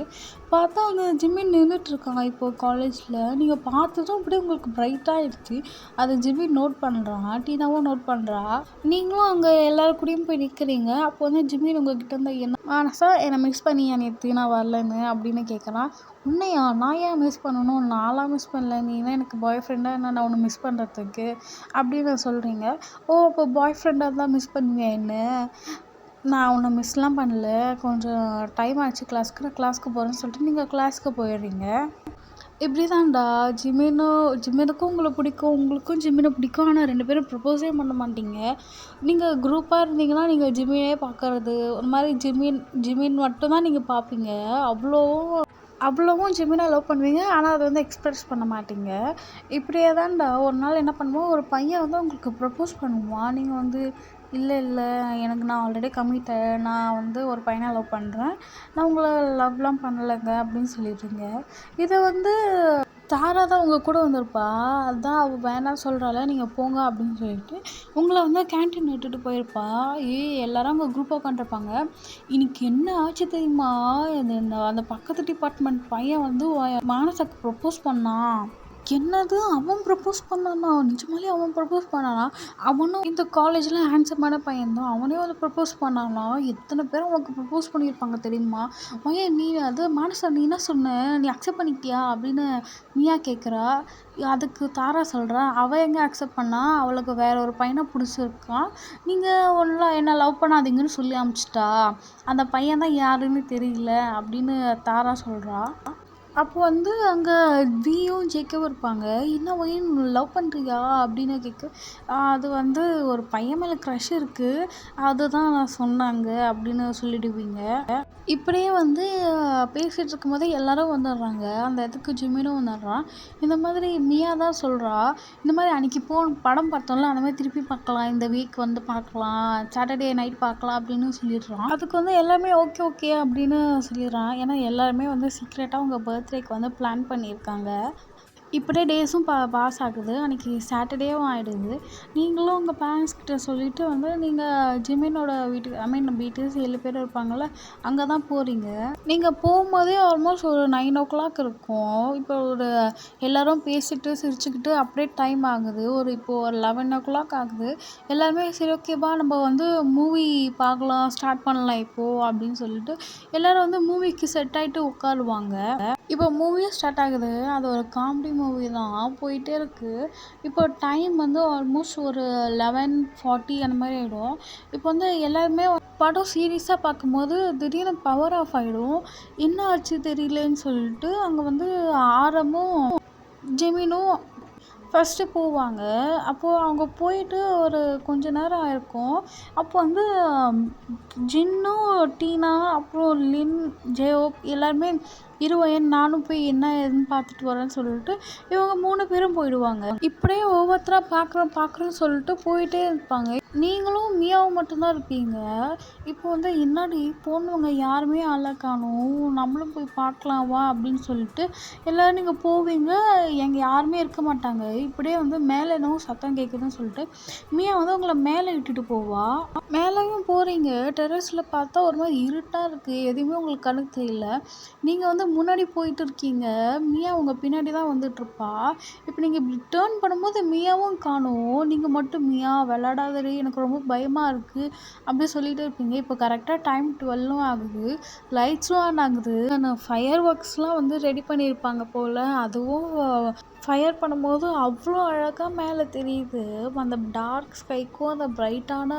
பார்த்தா அங்கே ஜிம்மின் நின்றுட்டுருக்காங்க இப்போ காலேஜில். நீங்கள் பார்த்ததும் அப்படியே உங்களுக்கு பிரைட்டாகிடுச்சு. அதை ஜிம்மின் நோட் பண்ணுறான். டீனாவும் நோட் பண்ணுறா. நீங்களும் அங்கே எல்லாரும் கூடயும் போய் நிற்கிறீங்க. அப்போ வந்து ஜிம்மின் உங்ககிட்ட இருந்து என்ன மானசா என்னை மிஸ் பண்ணியா நேற்று நான் வரலன்னு அப்படின்னு கேட்குறான். உன்னையா? நான் ஏன் மிஸ் பண்ணணும்? நான்லாம் மிஸ் பண்ணல. நீ தான் எனக்கு பாய் ஃப்ரெண்டாக என்ன நான் உன்னை மிஸ் பண்ணுறதுக்கு அப்படின்னு சொல்கிறீங்க. ஓ! அப்போ பாய் ஃப்ரெண்டாக இருந்தால் மிஸ் பண்ணுவியா என்ன? நான் உன்னை மிஸ்லாம் பண்ணல. கொஞ்சம் டைம் ஆச்சு கிளாஸ்க்கு. நான் கிளாஸ்க்கு போகிறேன்னு சொல்லிட்டு நீங்கள் கிளாஸ்க்கு போயிடுறீங்க. இப்படி தான்டா ஜிம்மினுக்கும் உங்களை பிடிக்கும். உங்களுக்கும் ஜிம்மினை பிடிக்கும். ஆனால் 2 பேரும் ப்ரப்போஸே பண்ண மாட்டீங்க. நீங்கள் குரூப்பாக இருந்தீங்கன்னா நீங்கள் ஜிம்மினே பார்க்கறது. ஒரு மாதிரி ஜிம்மின் மட்டும் தான் நீங்கள் பார்ப்பீங்க. அவ்வளவும் ஜிம்மினை லவ் பண்ணுவீங்க. ஆனால் அதை வந்து எக்ஸ்பிரஸ் பண்ண மாட்டீங்க. இப்படியே தான்டா ஒரு நாள் என்ன பண்ணுவோம், ஒரு பையன் வந்து உங்களுக்கு ப்ரப்போஸ் பண்ணுவான். நீங்கள் வந்து இல்லை எனக்கு நான் ஆல்ரெடி கமிட்டட். நான் வந்து ஒரு பையனை லவ் பண்ணுறேன். நான் உங்களை லவ்லாம் பண்ணலைங்க அப்படின்னு சொல்லிடுறீங்க. இதை வந்து தாரா தான் உங்கள் கூட வந்திருப்பா. அதான் அவள் வேணாம் சொல்கிறாள், நீங்கள் போங்க அப்படின்னு சொல்லிட்டு உங்களை வந்து கேன்டீன் விட்டுட்டு போயிருப்பா. எல்லாரும் அங்கே குரூப்பாக உட்காந்துருப்பாங்க. இன்னைக்கு என்ன ஆச்சு தெரியுமா? அந்த பக்கத்து டிபார்ட்மெண்ட் பையன் வந்து மானசாக்கு ப்ரப்போஸ் பண்ணான். என்னது? அவன் ப்ரப்போஸ் பண்ணானா? நிஜமாலே அவன் ப்ரப்போஸ் பண்ணானா? அவனும் இந்த காலேஜில் ஹேண்ட்ஸமான பையன் தான். அவனே வந்து ப்ரப்போஸ் பண்ணானா? எத்தனை பேர் அவனுக்கு ப்ரப்போஸ் பண்ணியிருப்பாங்க தெரியுமா? ஏன் நீ அது மானசா நீ என்ன சொன்ன? நீ அக்செப்ட் பண்ணிக்கிட்டியா? அப்படின்னு மியா கேட்குறா. அதுக்கு தாரா சொல்கிறா, அவள் எங்கே அக்செப்ட் பண்ணா? அவளுக்கு வேற ஒரு பையனை பிடிச்சிருக்கான். நீங்கள் ஒன்றும் என்ன லவ் பண்ணாதீங்கன்னு சொல்லி அனுப்பிச்சிட்டா. அந்த பையன் தான் யாருன்னு தெரியல அப்படின்னு தாரா சொல்கிறா. அப்போ வந்து அங்கே வியும் ஜேக்கவும் இருப்பாங்க. "என்ன ஒயின் லவ் பண்ணுறியா?" அப்படின்னு கேட்க, அது வந்து ஒரு பையன் மேலே க்ரஷ் இருக்குது. அதுதான் நான் சொன்னாங்க" அப்படின்னு சொல்லிடுவீங்க. இப்படியே வந்து பேசிகிட்டு இருக்கும்போதே எல்லாரும் வந்துடுறாங்க. அந்த இடத்துக்கு ஜிம்மினும் வந்துடுறான். இந்த மாதிரி மியா தான் சொல்கிறா, இந்த மாதிரி அன்றைக்கி படம் பார்த்தோம்ல, அந்த மாதிரி திருப்பி பார்க்கலாம். இந்த வீக் வந்து பார்க்கலாம். சாட்டர்டே நைட் பார்க்கலாம் அப்படின்னு சொல்லிடுறான். அதுக்கு வந்து எல்லாமே ஓகே அப்படின்னு சொல்லிடுறான். ஏன்னா எல்லாருமே வந்து சீக்ரெட்டாக உங்கள் பர்த்டேக்கு வந்து பிளான் பண்ணியிருக்காங்க. இப்படியே டேஸும் பாஸ் ஆகுது. அன்றைக்கி சாட்டர்டேவும் ஆகிடுது. நீங்களும் உங்கள் பேரண்ட்ஸ் கிட்ட சொல்லிவிட்டு வந்து நீங்கள் ஜிம்மினோட வீட்டுக்கு பிடிஎஸ் 7 பேர் இருப்பாங்கள்ல, அங்கே தான் போகிறீங்க. நீங்கள் போகும்போதே ஆல்மோஸ்ட் ஒரு 9 இருக்கும். இப்போ எல்லோரும் பேசிட்டு சிரிச்சுக்கிட்டு அப்படியே டைம் ஆகுது. இப்போ ஒரு 11 ஆகுது. எல்லாருமே சரி ஓகேவா நம்ம வந்து மூவி பார்க்கலாம், ஸ்டார்ட் பண்ணலாம் இப்போது அப்படின்னு சொல்லிட்டு எல்லோரும் வந்து மூவிக்கு செட் ஆகிட்டு உட்காருவாங்க. இப்போ மூவியும் ஸ்டார்ட் ஆகுது. அது ஒரு காமெடி மூவி தான். போயிட்டே இருக்குது. இப்போ டைம் வந்து ஆல்மோஸ்ட் ஒரு 11:40 அந்த மாதிரி ஆகிடும். இப்போ வந்து எல்லாருமே படம் சீரியஸாக பார்க்கும்போது திடீர்னு பவர் ஆஃப் ஆகிடும். என்ன ஆச்சு தெரியலன்னு சொல்லிட்டு அங்கே வந்து ஆரமும் ஜெமினும் ஃபஸ்ட்டு போவாங்க. அப்போது அவங்க போயிட்டு ஒரு கொஞ்ச நேரம் ஆயிருக்கும். அப்போ வந்து ஜின்னும் டீனா அப்புறம் லின் ஜேயோப் எல்லாருமே இருவயன் நானும் போய் என்ன ஏதுன்னு பார்த்துட்டு வரேன்னு சொல்லிட்டு இவங்க 3 பேரும் போயிடுவாங்க. இப்படியே ஒவ்வொருத்தராக பார்க்குறோன்னு சொல்லிட்டு போயிட்டே இருப்பாங்க. நீங்களும் மியாவும் மட்டும்தான் இருப்பீங்க. இப்போ வந்து என்னாடி போனவங்க யாருமே ஆளை காணோம், நம்மளும் போய் பார்க்கலாம் வா அப்படின்னு சொல்லிட்டு எல்லோரும் நீங்கள் போவீங்க. எங்கே யாருமே இருக்க மாட்டாங்க. இப்படியே வந்து மேலே என்னவோ சத்தம் கேட்குதுன்னு சொல்லிட்டு மியா வந்து உங்களை மேலே இட்டுட்டு போவா. மேலேயும் போகிறீங்க. டெரஸில் பார்த்தா ஒரு மாதிரி இருட்டாக இருக்குது. எதுவுமே உங்களுக்கு கண்ணுக்கு தெரியல. நீங்கள் வந்து முன்னாடி போயிட்டு இருக்கீங்க. மியா உங்க பின்னாடி தான் வந்துட்டுருப்பா. இப்போ நீங்க இப்படி டர்ன் பண்ணும்போது மியாவும் காணோம். நீங்க மட்டும் "மியா விளையாடாதடி எனக்கு ரொம்ப பயமா இருக்கு" அப்படி சொல்லிட்டே இருப்பீங்க. இப்போ கரெக்ட்டா டைம் 12ம் ஆகுது. லைட்ஸும் ஆன் ஆகுது. அந்த ஃபயர் ஒர்க்ஸ்லாம் வந்து ரெடி பண்ணியிருப்பாங்க போல. அதுவும் ஃபயர் பண்ணும்போது அவ்வளோ அழகா மேலே தெரியுது. அந்த டார்க் ஸ்கைக்கும் அந்த பிரைட்டான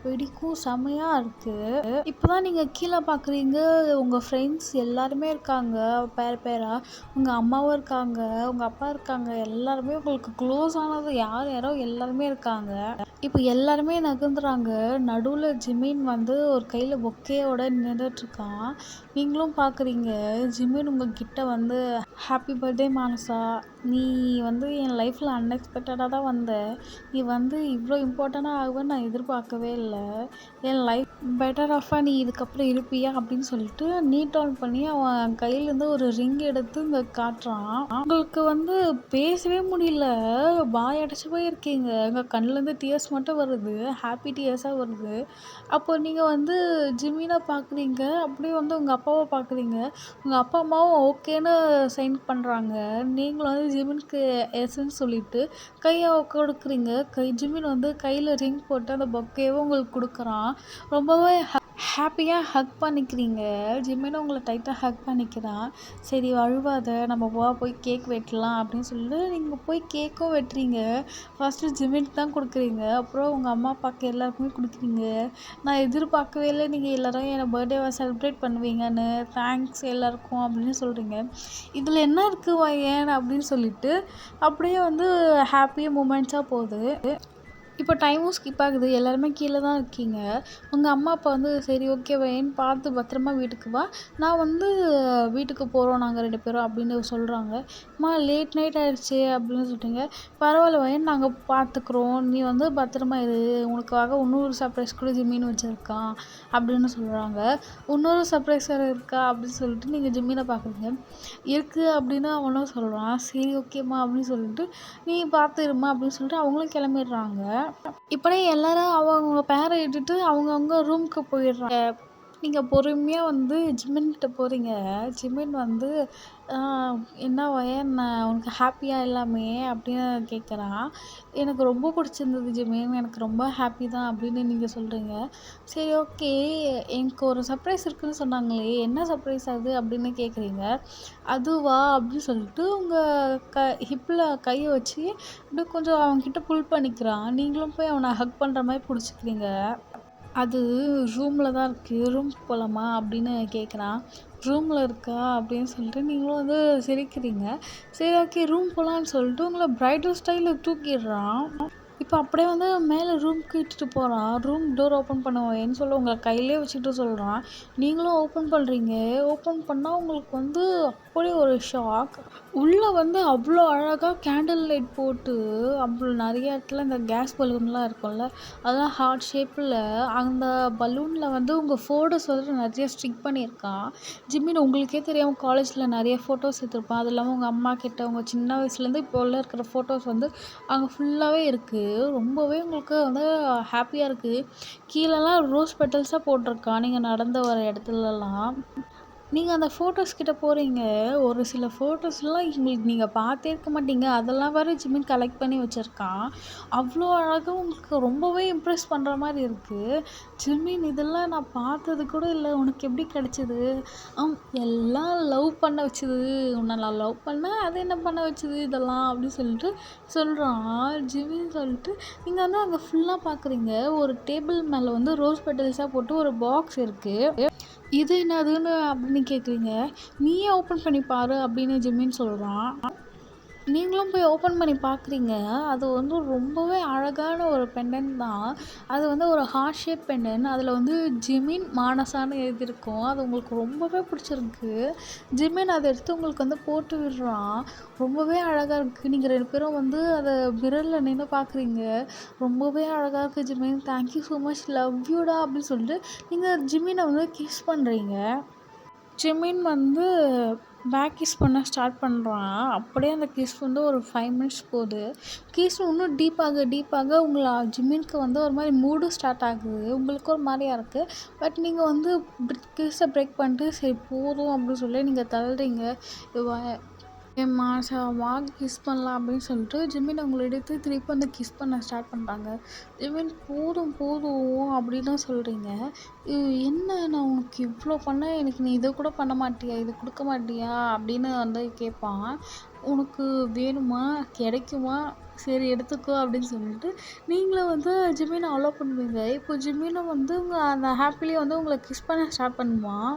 வெடிக்கும் செமையா இருக்கு. இப்போதான் நீங்க கீழே பார்க்குறீங்க. உங்க ஃப்ரெண்ட்ஸ் எல்லாருமே இருக்காங்க. பேர் பேரா. உங்க அம்மாவும் இருக்காங்க. உங்க அப்பா இருக்காங்க. எல்லாருமே உங்களுக்கு க்ளோஸ் ஆனது யார் யாரோ எல்லாருமே இருக்காங்க. இப்போ எல்லாருமே நகர்ந்துறாங்க. நடுவுல ஜிமின் வந்து ஒரு கையில பொக்கேயோட நின்னுட்டுருக்கான். நீங்களும் பார்க்குறீங்க. ஜிமின் உங்ககிட்ட வந்து "ஹாப்பி பர்த்டே மானசா. நீ வந்து என் லைஃப்ல அன்எக்ஸ்பெக்டடா தான் வந்த. நீ வந்து இவ்வளோ இம்பார்ட்டன்ட்டா ஆகுவேன்னு நான் எதிர்பார்க்கவே இல்ல. என் லைஃப் பெட்டர் ஆஃபா நீ இதுக்கப்புறம் இருப்பியா?" அப்படின்னு சொல்லிட்டு நீட் ஆன் பண்ணி அவன் கையிலேருந்து ஒரு ரிங் எடுத்து இங்க காட்டுறான். உங்களுக்கு வந்து பேசவே முடியல. வாய் அடைச்சு போய் இருக்கீங்க. எங்க கண்ணுலேருந்து டியர்ஸ் மட்டும் வருது. ஹாப்பி டியர்ஸா வருது. அப்போ நீங்க வந்து ஜிமின பார்க்குறீங்க. அப்படியே வந்து உங்க அப்பாவ பார்க்குறீங்க. உங்க அப்பா, அம்மாவும் ஓகேன்னு சைன் பண்றாங்க. நீங்களும் வந்து ஜிமினுக்கு எஸ்ன்னு சொல்லிட்டு கைய கொடுக்குறீங்க. ஜிமின் வந்து கையில ரிங் போட்டு அந்த பொக்கேவ உங்களுக்கு குடுக்குறான். ரொம்பவே ஹாப்பியா ஹக் பண்ணிக்கிறீங்க. ஜிமினும் உங்கள டைட்டா ஹக் பண்ணிக்கிறான். "சரி அழுவாத, நம்ம போய் கேக் வெட்டலாம்" அப்படின்னு சொல்லிட்டு நீங்க போய் கேக்கும் வெட்டுறீங்க. ஃபர்ஸ்ட்டு ஜிமினுக்கு தான் குடுக்குறீங்க. அப்புறம் உங்க அம்மா, அப்பாவுக்கு எல்லாருக்குமே குடுக்குறீங்க. "நான் எதிர்பார்க்கவே இல்ல நீங்க எல்லாரும் என் பர்த்டேவ செலிப்ரேட் பண்ணுவீங்கன்னு. தேங்க்ஸ் எல்லாருக்கும்" அப்படின்னு சொல்றீங்க. "இதில் என்ன இருக்கு வயேன்" அப்படின்னு சொல்லிட்டு அப்படியே வந்து ஹாப்பி மூமெண்ட்ஸா போகுது. இப்போ டைமும் ஸ்கிப் ஆகுது. எல்லாருமே கீழ தான் இருக்கீங்க. உங்க அம்மா, அப்பா வந்து "சரி ஓகே வயேன் பார்த்து பத்திரமா வீட்டுக்கு வா. நான் வந்து வீட்டுக்கு போறோம் நாங்க 2 பேரும்" அப்படின்னு சொல்றாங்க. "அம்மா லேட் நைட் ஆயிடுச்சே" அப்படின்னு சொல்றீங்க. "பரவாயில்ல வயேன் நாங்க பார்த்துக்குறோம். நீ வந்து பத்திரமா இரு. உனக்காக இன்னொரு சர்ப்ரைஸ் கூட ஜிமின் வச்சிருக்கான்" அப்படின்னு சொல்றாங்க. "இன்னொரு சர்ப்ரைஸ் வேற இருக்கா?" அப்படின்னு சொல்லிட்டு நீங்க ஜிமின பார்க்குறீங்க. "இருக்கு" அப்படின்னு அவனும் சொல்றான். "சரி ஓகேம்மா" அப்படின்னு சொல்லிட்டு "நீ பார்த்து இரும்மா" அப்படின்னு சொல்லிட்டு அவங்களும் கிளம்பிடுறாங்க. இப்படியே எல்லாரும் அவங்கவங்க பேர இட்டுட்டு அவங்கவங்க ரூமுக்கு போயிடுறாங்க. நீங்க பொறுமையா வந்து ஜிமின் கிட்ட போறீங்க. ஜிமின் வந்து "ஆ என்ன வயன் உனக்கு ஹாப்பியா எல்லாமே?" அப்படின்னு கேட்குறான். "எனக்கு ரொம்ப பிடிச்சிருந்தது ஜிமின். எனக்கு ரொம்ப ஹாப்பி தான்" அப்படின்னு நீங்க சொல்றீங்க. "சரி ஓகே. எனக்கு ஒரு சர்ப்ரைஸ் இருக்குன்னு சொன்னாங்களே, என்ன சர்ப்ரைஸ் அது?" அப்படின்னு கேட்குறீங்க. "அதுவா?" அப்படின்னு சொல்லிட்டு உங்க ஹிப்ல கைய வச்சு அப்படியே கொஞ்சம் அவன்கிட்ட புல் பண்ணிக்கிறான். நீங்களும் போய் அவன ஹக் பண்ற மாரி புடிச்சுக்கிறீங்க. "அது ரூம்ல தான் இருக்கு. ரூமுக்கு போலாமா?" அப்படின்னு கேட்குறான். "ரூம்ல இருக்கா?" அப்படின்னு சொல்லிட்டு நீங்களும் வந்து சிரிக்கிறீங்க. சரி ஓகே ரூம் போலான்னு சொல்லிட்டு உங்கள பிரைடல் ஸ்டைல்ல தூக்கிடுறான். இப்போ அப்படியே வந்து மேலே ரூமுக்கு இட்டுட்டு போறான். ரூம் டோர் ஓப்பன் பண்ணுவேன்னு சொல்லி உங்கள கையிலேயே வச்சுட்டு சொல்றான். நீங்களும் ஓப்பன் பண்றீங்க. ஓப்பன் பண்ணா உங்களுக்கு வந்து அப்படியே ஒரு ஷாக். உள்ள வந்து அவ்வளோ அழகா கேண்டில் லைட் போட்டு அவ்வளோ நிறைய இடத்துல இந்த கேஸ் பலூன்லாம் இருக்கும்ல, அதெல்லாம் ஹார்ட் ஷேப்பில அந்த பலூன்ல வந்து உங்க ஃபோட்டோஸ் வந்து நிறைய ஸ்டிக் பண்ணியிருக்கான். ஜிமின் உங்களுக்கே தெரியாம காலேஜ்ல நிறைய ஃபோட்டோஸ் எடுத்திருப்பான். அது இல்லாம உங்க அம்மா கிட்ட உங்க சின்ன வயசுலேருந்து இப்போ உள்ள இருக்கிற ஃபோட்டோஸ் வந்து அங்கே ஃபுல்லாவே இருக்கு. ரொம்பவே உங்களுக்கு வந்து ஹாப்பியா இருக்கு. கீழலாம் ரோஸ் பெட்டல்ஸா போட்டிருக்கான். நீங்க நடந்து வர இடத்துலலாம். நீங்க அந்த ஃபோட்டோஸ் கிட்ட போறீங்க. ஒரு சில ஃபோட்டோஸ்லாம் உங்களுக்கு நீங்க பார்த்தே இருக்க மாட்டீங்க. அதெல்லாம் வேற ஜிமின் கலெக்ட் பண்ணி வச்சிருக்கான். அவ்ளோ அழகா உங்களுக்கு ரொம்பவே இம்ப்ரெஸ் பண்ற மாரி இருக்கு. "ஜிமின் இதெல்லாம் நான் பார்த்தது கூட இல்ல. உனக்கு எப்படி கிடைச்சது?" எல்லாம் லவ் பண்ண வச்சது. உன்ன நான் லவ் பண்ணேன். அது என்ன பண்ண வச்சது இதெல்லாம்" அப்படின்னு சொல்லிட்டு சொல்றான். ஜிமின் சொல்லிட்டு நீங்க வந்து அங்க ஃபுல்லா பார்க்குறீங்க. ஒரு டேபிள் மேல வந்து ரோஸ் பெட்டல்ஸா போட்டு ஒரு பாக்ஸ் இருக்கு. "இது என்னதுன்னு?" அப்படின்னு கேட்குறீங்க. "நீயே ஓப்பன் பண்ணி பாரு" அப்படின்னு ஜிமின் சொல்றான். நீங்களும் போய் ஓப்பன் பண்ணி பார்க்குறீங்க. அது வந்து ரொம்பவே அழகான ஒரு பெண்டன்ட் தான். அது வந்து ஒரு ஹார்ட் ஷேப் பெண்டன்ட். அதில வந்து ஜிமின், மானசான்னு எழுதியிருக்கும். அது உங்களுக்கு ரொம்பவே பிடிச்சிருக்கு. ஜிமின் அத எடுத்து உங்களுக்கு வந்து போட்டு விடுறான். ரொம்பவே அழகா இருக்கு. நீங்க 2 பேரும் வந்து அத மிரர்ல நின்னு பார்க்குறீங்க. "ரொம்பவே அழகா இருக்கு Jimin. Thank you so much. Love யூடா" அப்படின்னு சொல்லிட்டு நீங்க ஜிமின வந்து கிஸ் பண்றீங்க. ஜிமின் வந்து பேக் கிஸ் பண்ண ஸ்டார்ட் பண்ணுறான். அப்படியே அந்த கிஸ் வந்து ஒரு 5 மினிட்ஸ் போகுது. கிஸ் இன்னும் டீப்பாக உங்கள ஜிமினுக்கு வந்து ஒரு மாரி மூடும் ஸ்டார்ட் ஆகுது. உங்களுக்கு ஒரு மாரியா இருக்கு. பட் நீங்க வந்து கிஸ்ஸ பிரேக் பண்ணிட்டு சரி போதும் அப்படின்னு சொல்லி நீங்க தள்ளுறீங்க. வ என் மாசமா கிஸ் பண்ணலாம் அப்படின்னு சொல்லிட்டு ஜிமின் அவங்கள எடுத்து திருப்பி வந்து கிஸ் பண்ண ஸ்டார்ட் பண்ணுறாங்க. ஜிமின் போதும் போதும் அப்படின்லாம் சொல்கிறீங்க. என்ன நான் உனக்கு இவ்வளோ பண்ணேன், எனக்கு நீ இதை கூட பண்ண மாட்டியா, இது கொடுக்க மாட்டியா அப்படின்னு வந்து கேட்பான். உனக்கு வேணுமா, கிடைக்குமா, சரி எடுத்துக்கோ அப்படின்னு சொல்லிட்டு நீங்களும் வந்து ஜிமினை அலோவ் பண்ணுவீங்க. இப்போ ஜிமினும் வந்து உங்கள் அந்த ஹாப்பிலேயே வந்து உங்களை கிஸ் பண்ண ஸ்டார்ட் பண்ணுவான்.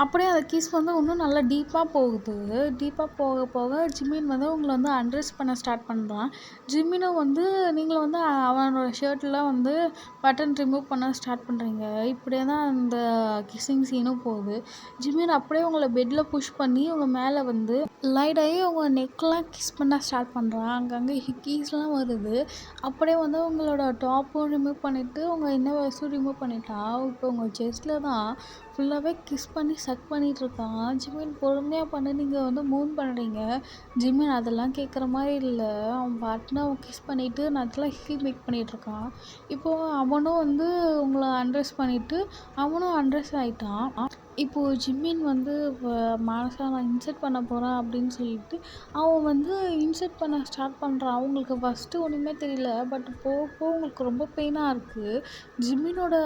அப்படியே அந்த கிஸ் வந்து இன்னும் நல்லா டீப்பாக போகுது. டீப்பாக போக போக ஜிமின் வந்து உங்கள வந்து அண்ட்ரெஸ் பண்ண ஸ்டார்ட் பண்ணுறான். ஜிமினும் வந்து நீங்களும் வந்து அவனோட ஷர்ட்லாம் வந்து பட்டன் ரிமூவ் பண்ண ஸ்டார்ட் பண்ணுறீங்க. இப்படியே தான் அந்த கிஸ்ஸிங் சீனும் போகுது. ஜிமின் அப்படியே உங்கள பெட்டில் புஷ் பண்ணி உங்கள் மேலே வந்து லைட்டாகி உங்கள் நெக்லாம் கிஸ் பண்ண ஸ்டார்ட் பண்ணுறான். அங்கங்கே ஹிக்கீஸ்லாம் வருது. அப்படியே வந்து உங்களோட டாப்பும் ரிமூவ் பண்ணிவிட்டு உங்கள் இன்னர் வேர்ஸும் ரிமூவ் பண்ணிட்டான். இப்போ உங்கள் செஸ்ட்டில் தான் ஃபுல்லாகவே கிஸ் பண்ணி சக் பண்ணிகிட்ருக்கான். ஜிமின் பொறுமையாக பண்ணு, நீங்கள் வந்து மூவ் பண்ணுறீங்க. ஜிமின் அதெல்லாம் கேட்குற மாதிரி இல்லை. அவன் பாட்டுன்னு அவன் கிஸ் பண்ணிவிட்டு நல்லா ஹீல் மேக் பண்ணிகிட்ருக்கான். இப்போது அவனும் வந்து உங்களை அண்ட்ரெஸ் பண்ணிவிட்டு அவனும் அண்ட்ரெஸ் ஆகிட்டான். இப்போது ஜிமின் வந்து மானசா நான் இன்சர்ட் பண்ண போகிறேன் அப்படின்னு சொல்லிட்டு அவன் வந்து இன்சர்ட் பண்ண ஸ்டார்ட் பண்ணுறான். அவங்களுக்கு ஃபஸ்ட்டு ஒன்றுமே தெரியல. பட் போக போக உங்களுக்கு ரொம்ப பெயினாக இருக்குது. ஜிமினோட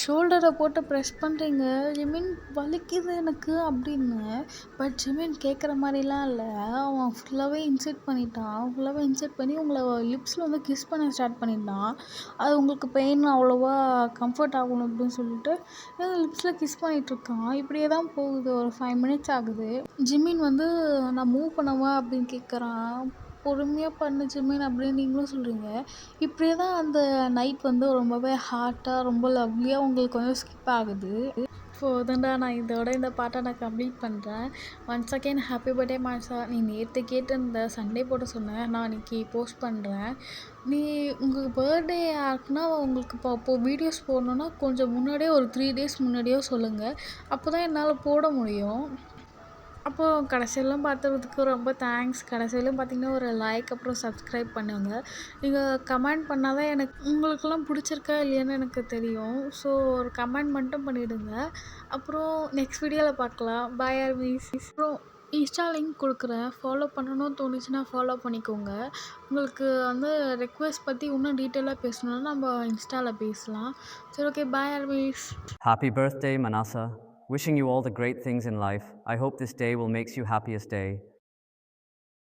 ஷோல்டரை போட்டு ப்ரெஸ் பண்ணுறீங்க. ஜிமின் வலிக்குது எனக்கு அப்படின்னு. பட் ஜிமின் கேட்குற மாதிரிலாம் இல்லை. அவன் ஃபுல்லாகவே இன்சர்ட் பண்ணிட்டான். ஃபுல்லாகவே இன்சர்ட் பண்ணி உங்களை லிப்ஸில் வந்து கிஸ் பண்ண ஸ்டார்ட் பண்ணிட்டான். அது உங்களுக்கு பெயின் அவ்வளோவா கம்ஃபர்ட் ஆகணும் அப்படின்னு சொல்லிட்டு லிப்ஸில் கிஸ் பண்ணிகிட்ருக்கான். இப்படியே தான் போகுது. ஒரு 5 மினிட்ஸ் ஆகுது. ஜிமின் வந்து நான் மூவ் பண்ணவா அப்படின்னு கேட்குறான். பொறுமையாக பண்ணு ஜிமின் அப்படின்னு நீங்களும் சொல்கிறீங்க. இப்படியே தான் அந்த நைட் வந்து ரொம்பவே ஹாட்டாக ரொம்ப லவ்லியாக உங்களுக்கு வந்து ஸ்கிப் ஆகுது. போதும்டா, நான் இதோட இந்த பாட்டை நான் கம்ப்ளீட் பண்ணுறேன். Once again happy birthday Monza. நீ நேற்று கேட்டு இந்த சண்டே போட சொன்னேன், நான் இன்றைக்கி போஸ்ட் பண்ணுறேன். நீ உங்கள் பர்த்டே யாருக்குன்னா உங்களுக்கு இப்போது வீடியோஸ் போடணுன்னா கொஞ்சம் முன்னாடியே ஒரு 3 டேஸ் முன்னாடியோ சொல்லுங்கள். அப்போ தான் என்னால் போட முடியும். அப்போது கடைசியிலும் பார்த்ததுக்கு ரொம்ப தேங்க்ஸ். கடைசியிலும் பார்த்தீங்கன்னா ஒரு லைக் அப்புறம் சப்ஸ்கிரைப் பண்ணுங்க. நீங்கள் கமெண்ட் பண்ணால் தான் எனக்கு உங்களுக்கெல்லாம் பிடிச்சிருக்கா இல்லையான்னு எனக்கு தெரியும். ஸோ ஒரு கமெண்ட் மட்டும் பண்ணிவிடுங்க. அப்புறம் நெக்ஸ்ட் வீடியோவில் பார்க்கலாம். பாய் ஆர்மீஸ். அப்புறம் இன்ஸ்டா லிங்க் கொடுக்குறேன். ஃபாலோ பண்ணணும்னு தோணுச்சுன்னா ஃபாலோ பண்ணிக்கோங்க. உங்களுக்கு வந்து ரெக்வெஸ்ட் பற்றி இன்னும் டீட்டெயிலாக பேசணுன்னா நம்ம இன்ஸ்டாவில் பேசலாம். சரி, okay, bye armies. Happy birthday, Manasa. Wishing you all the great things in life. I hope this day will make you happiest day.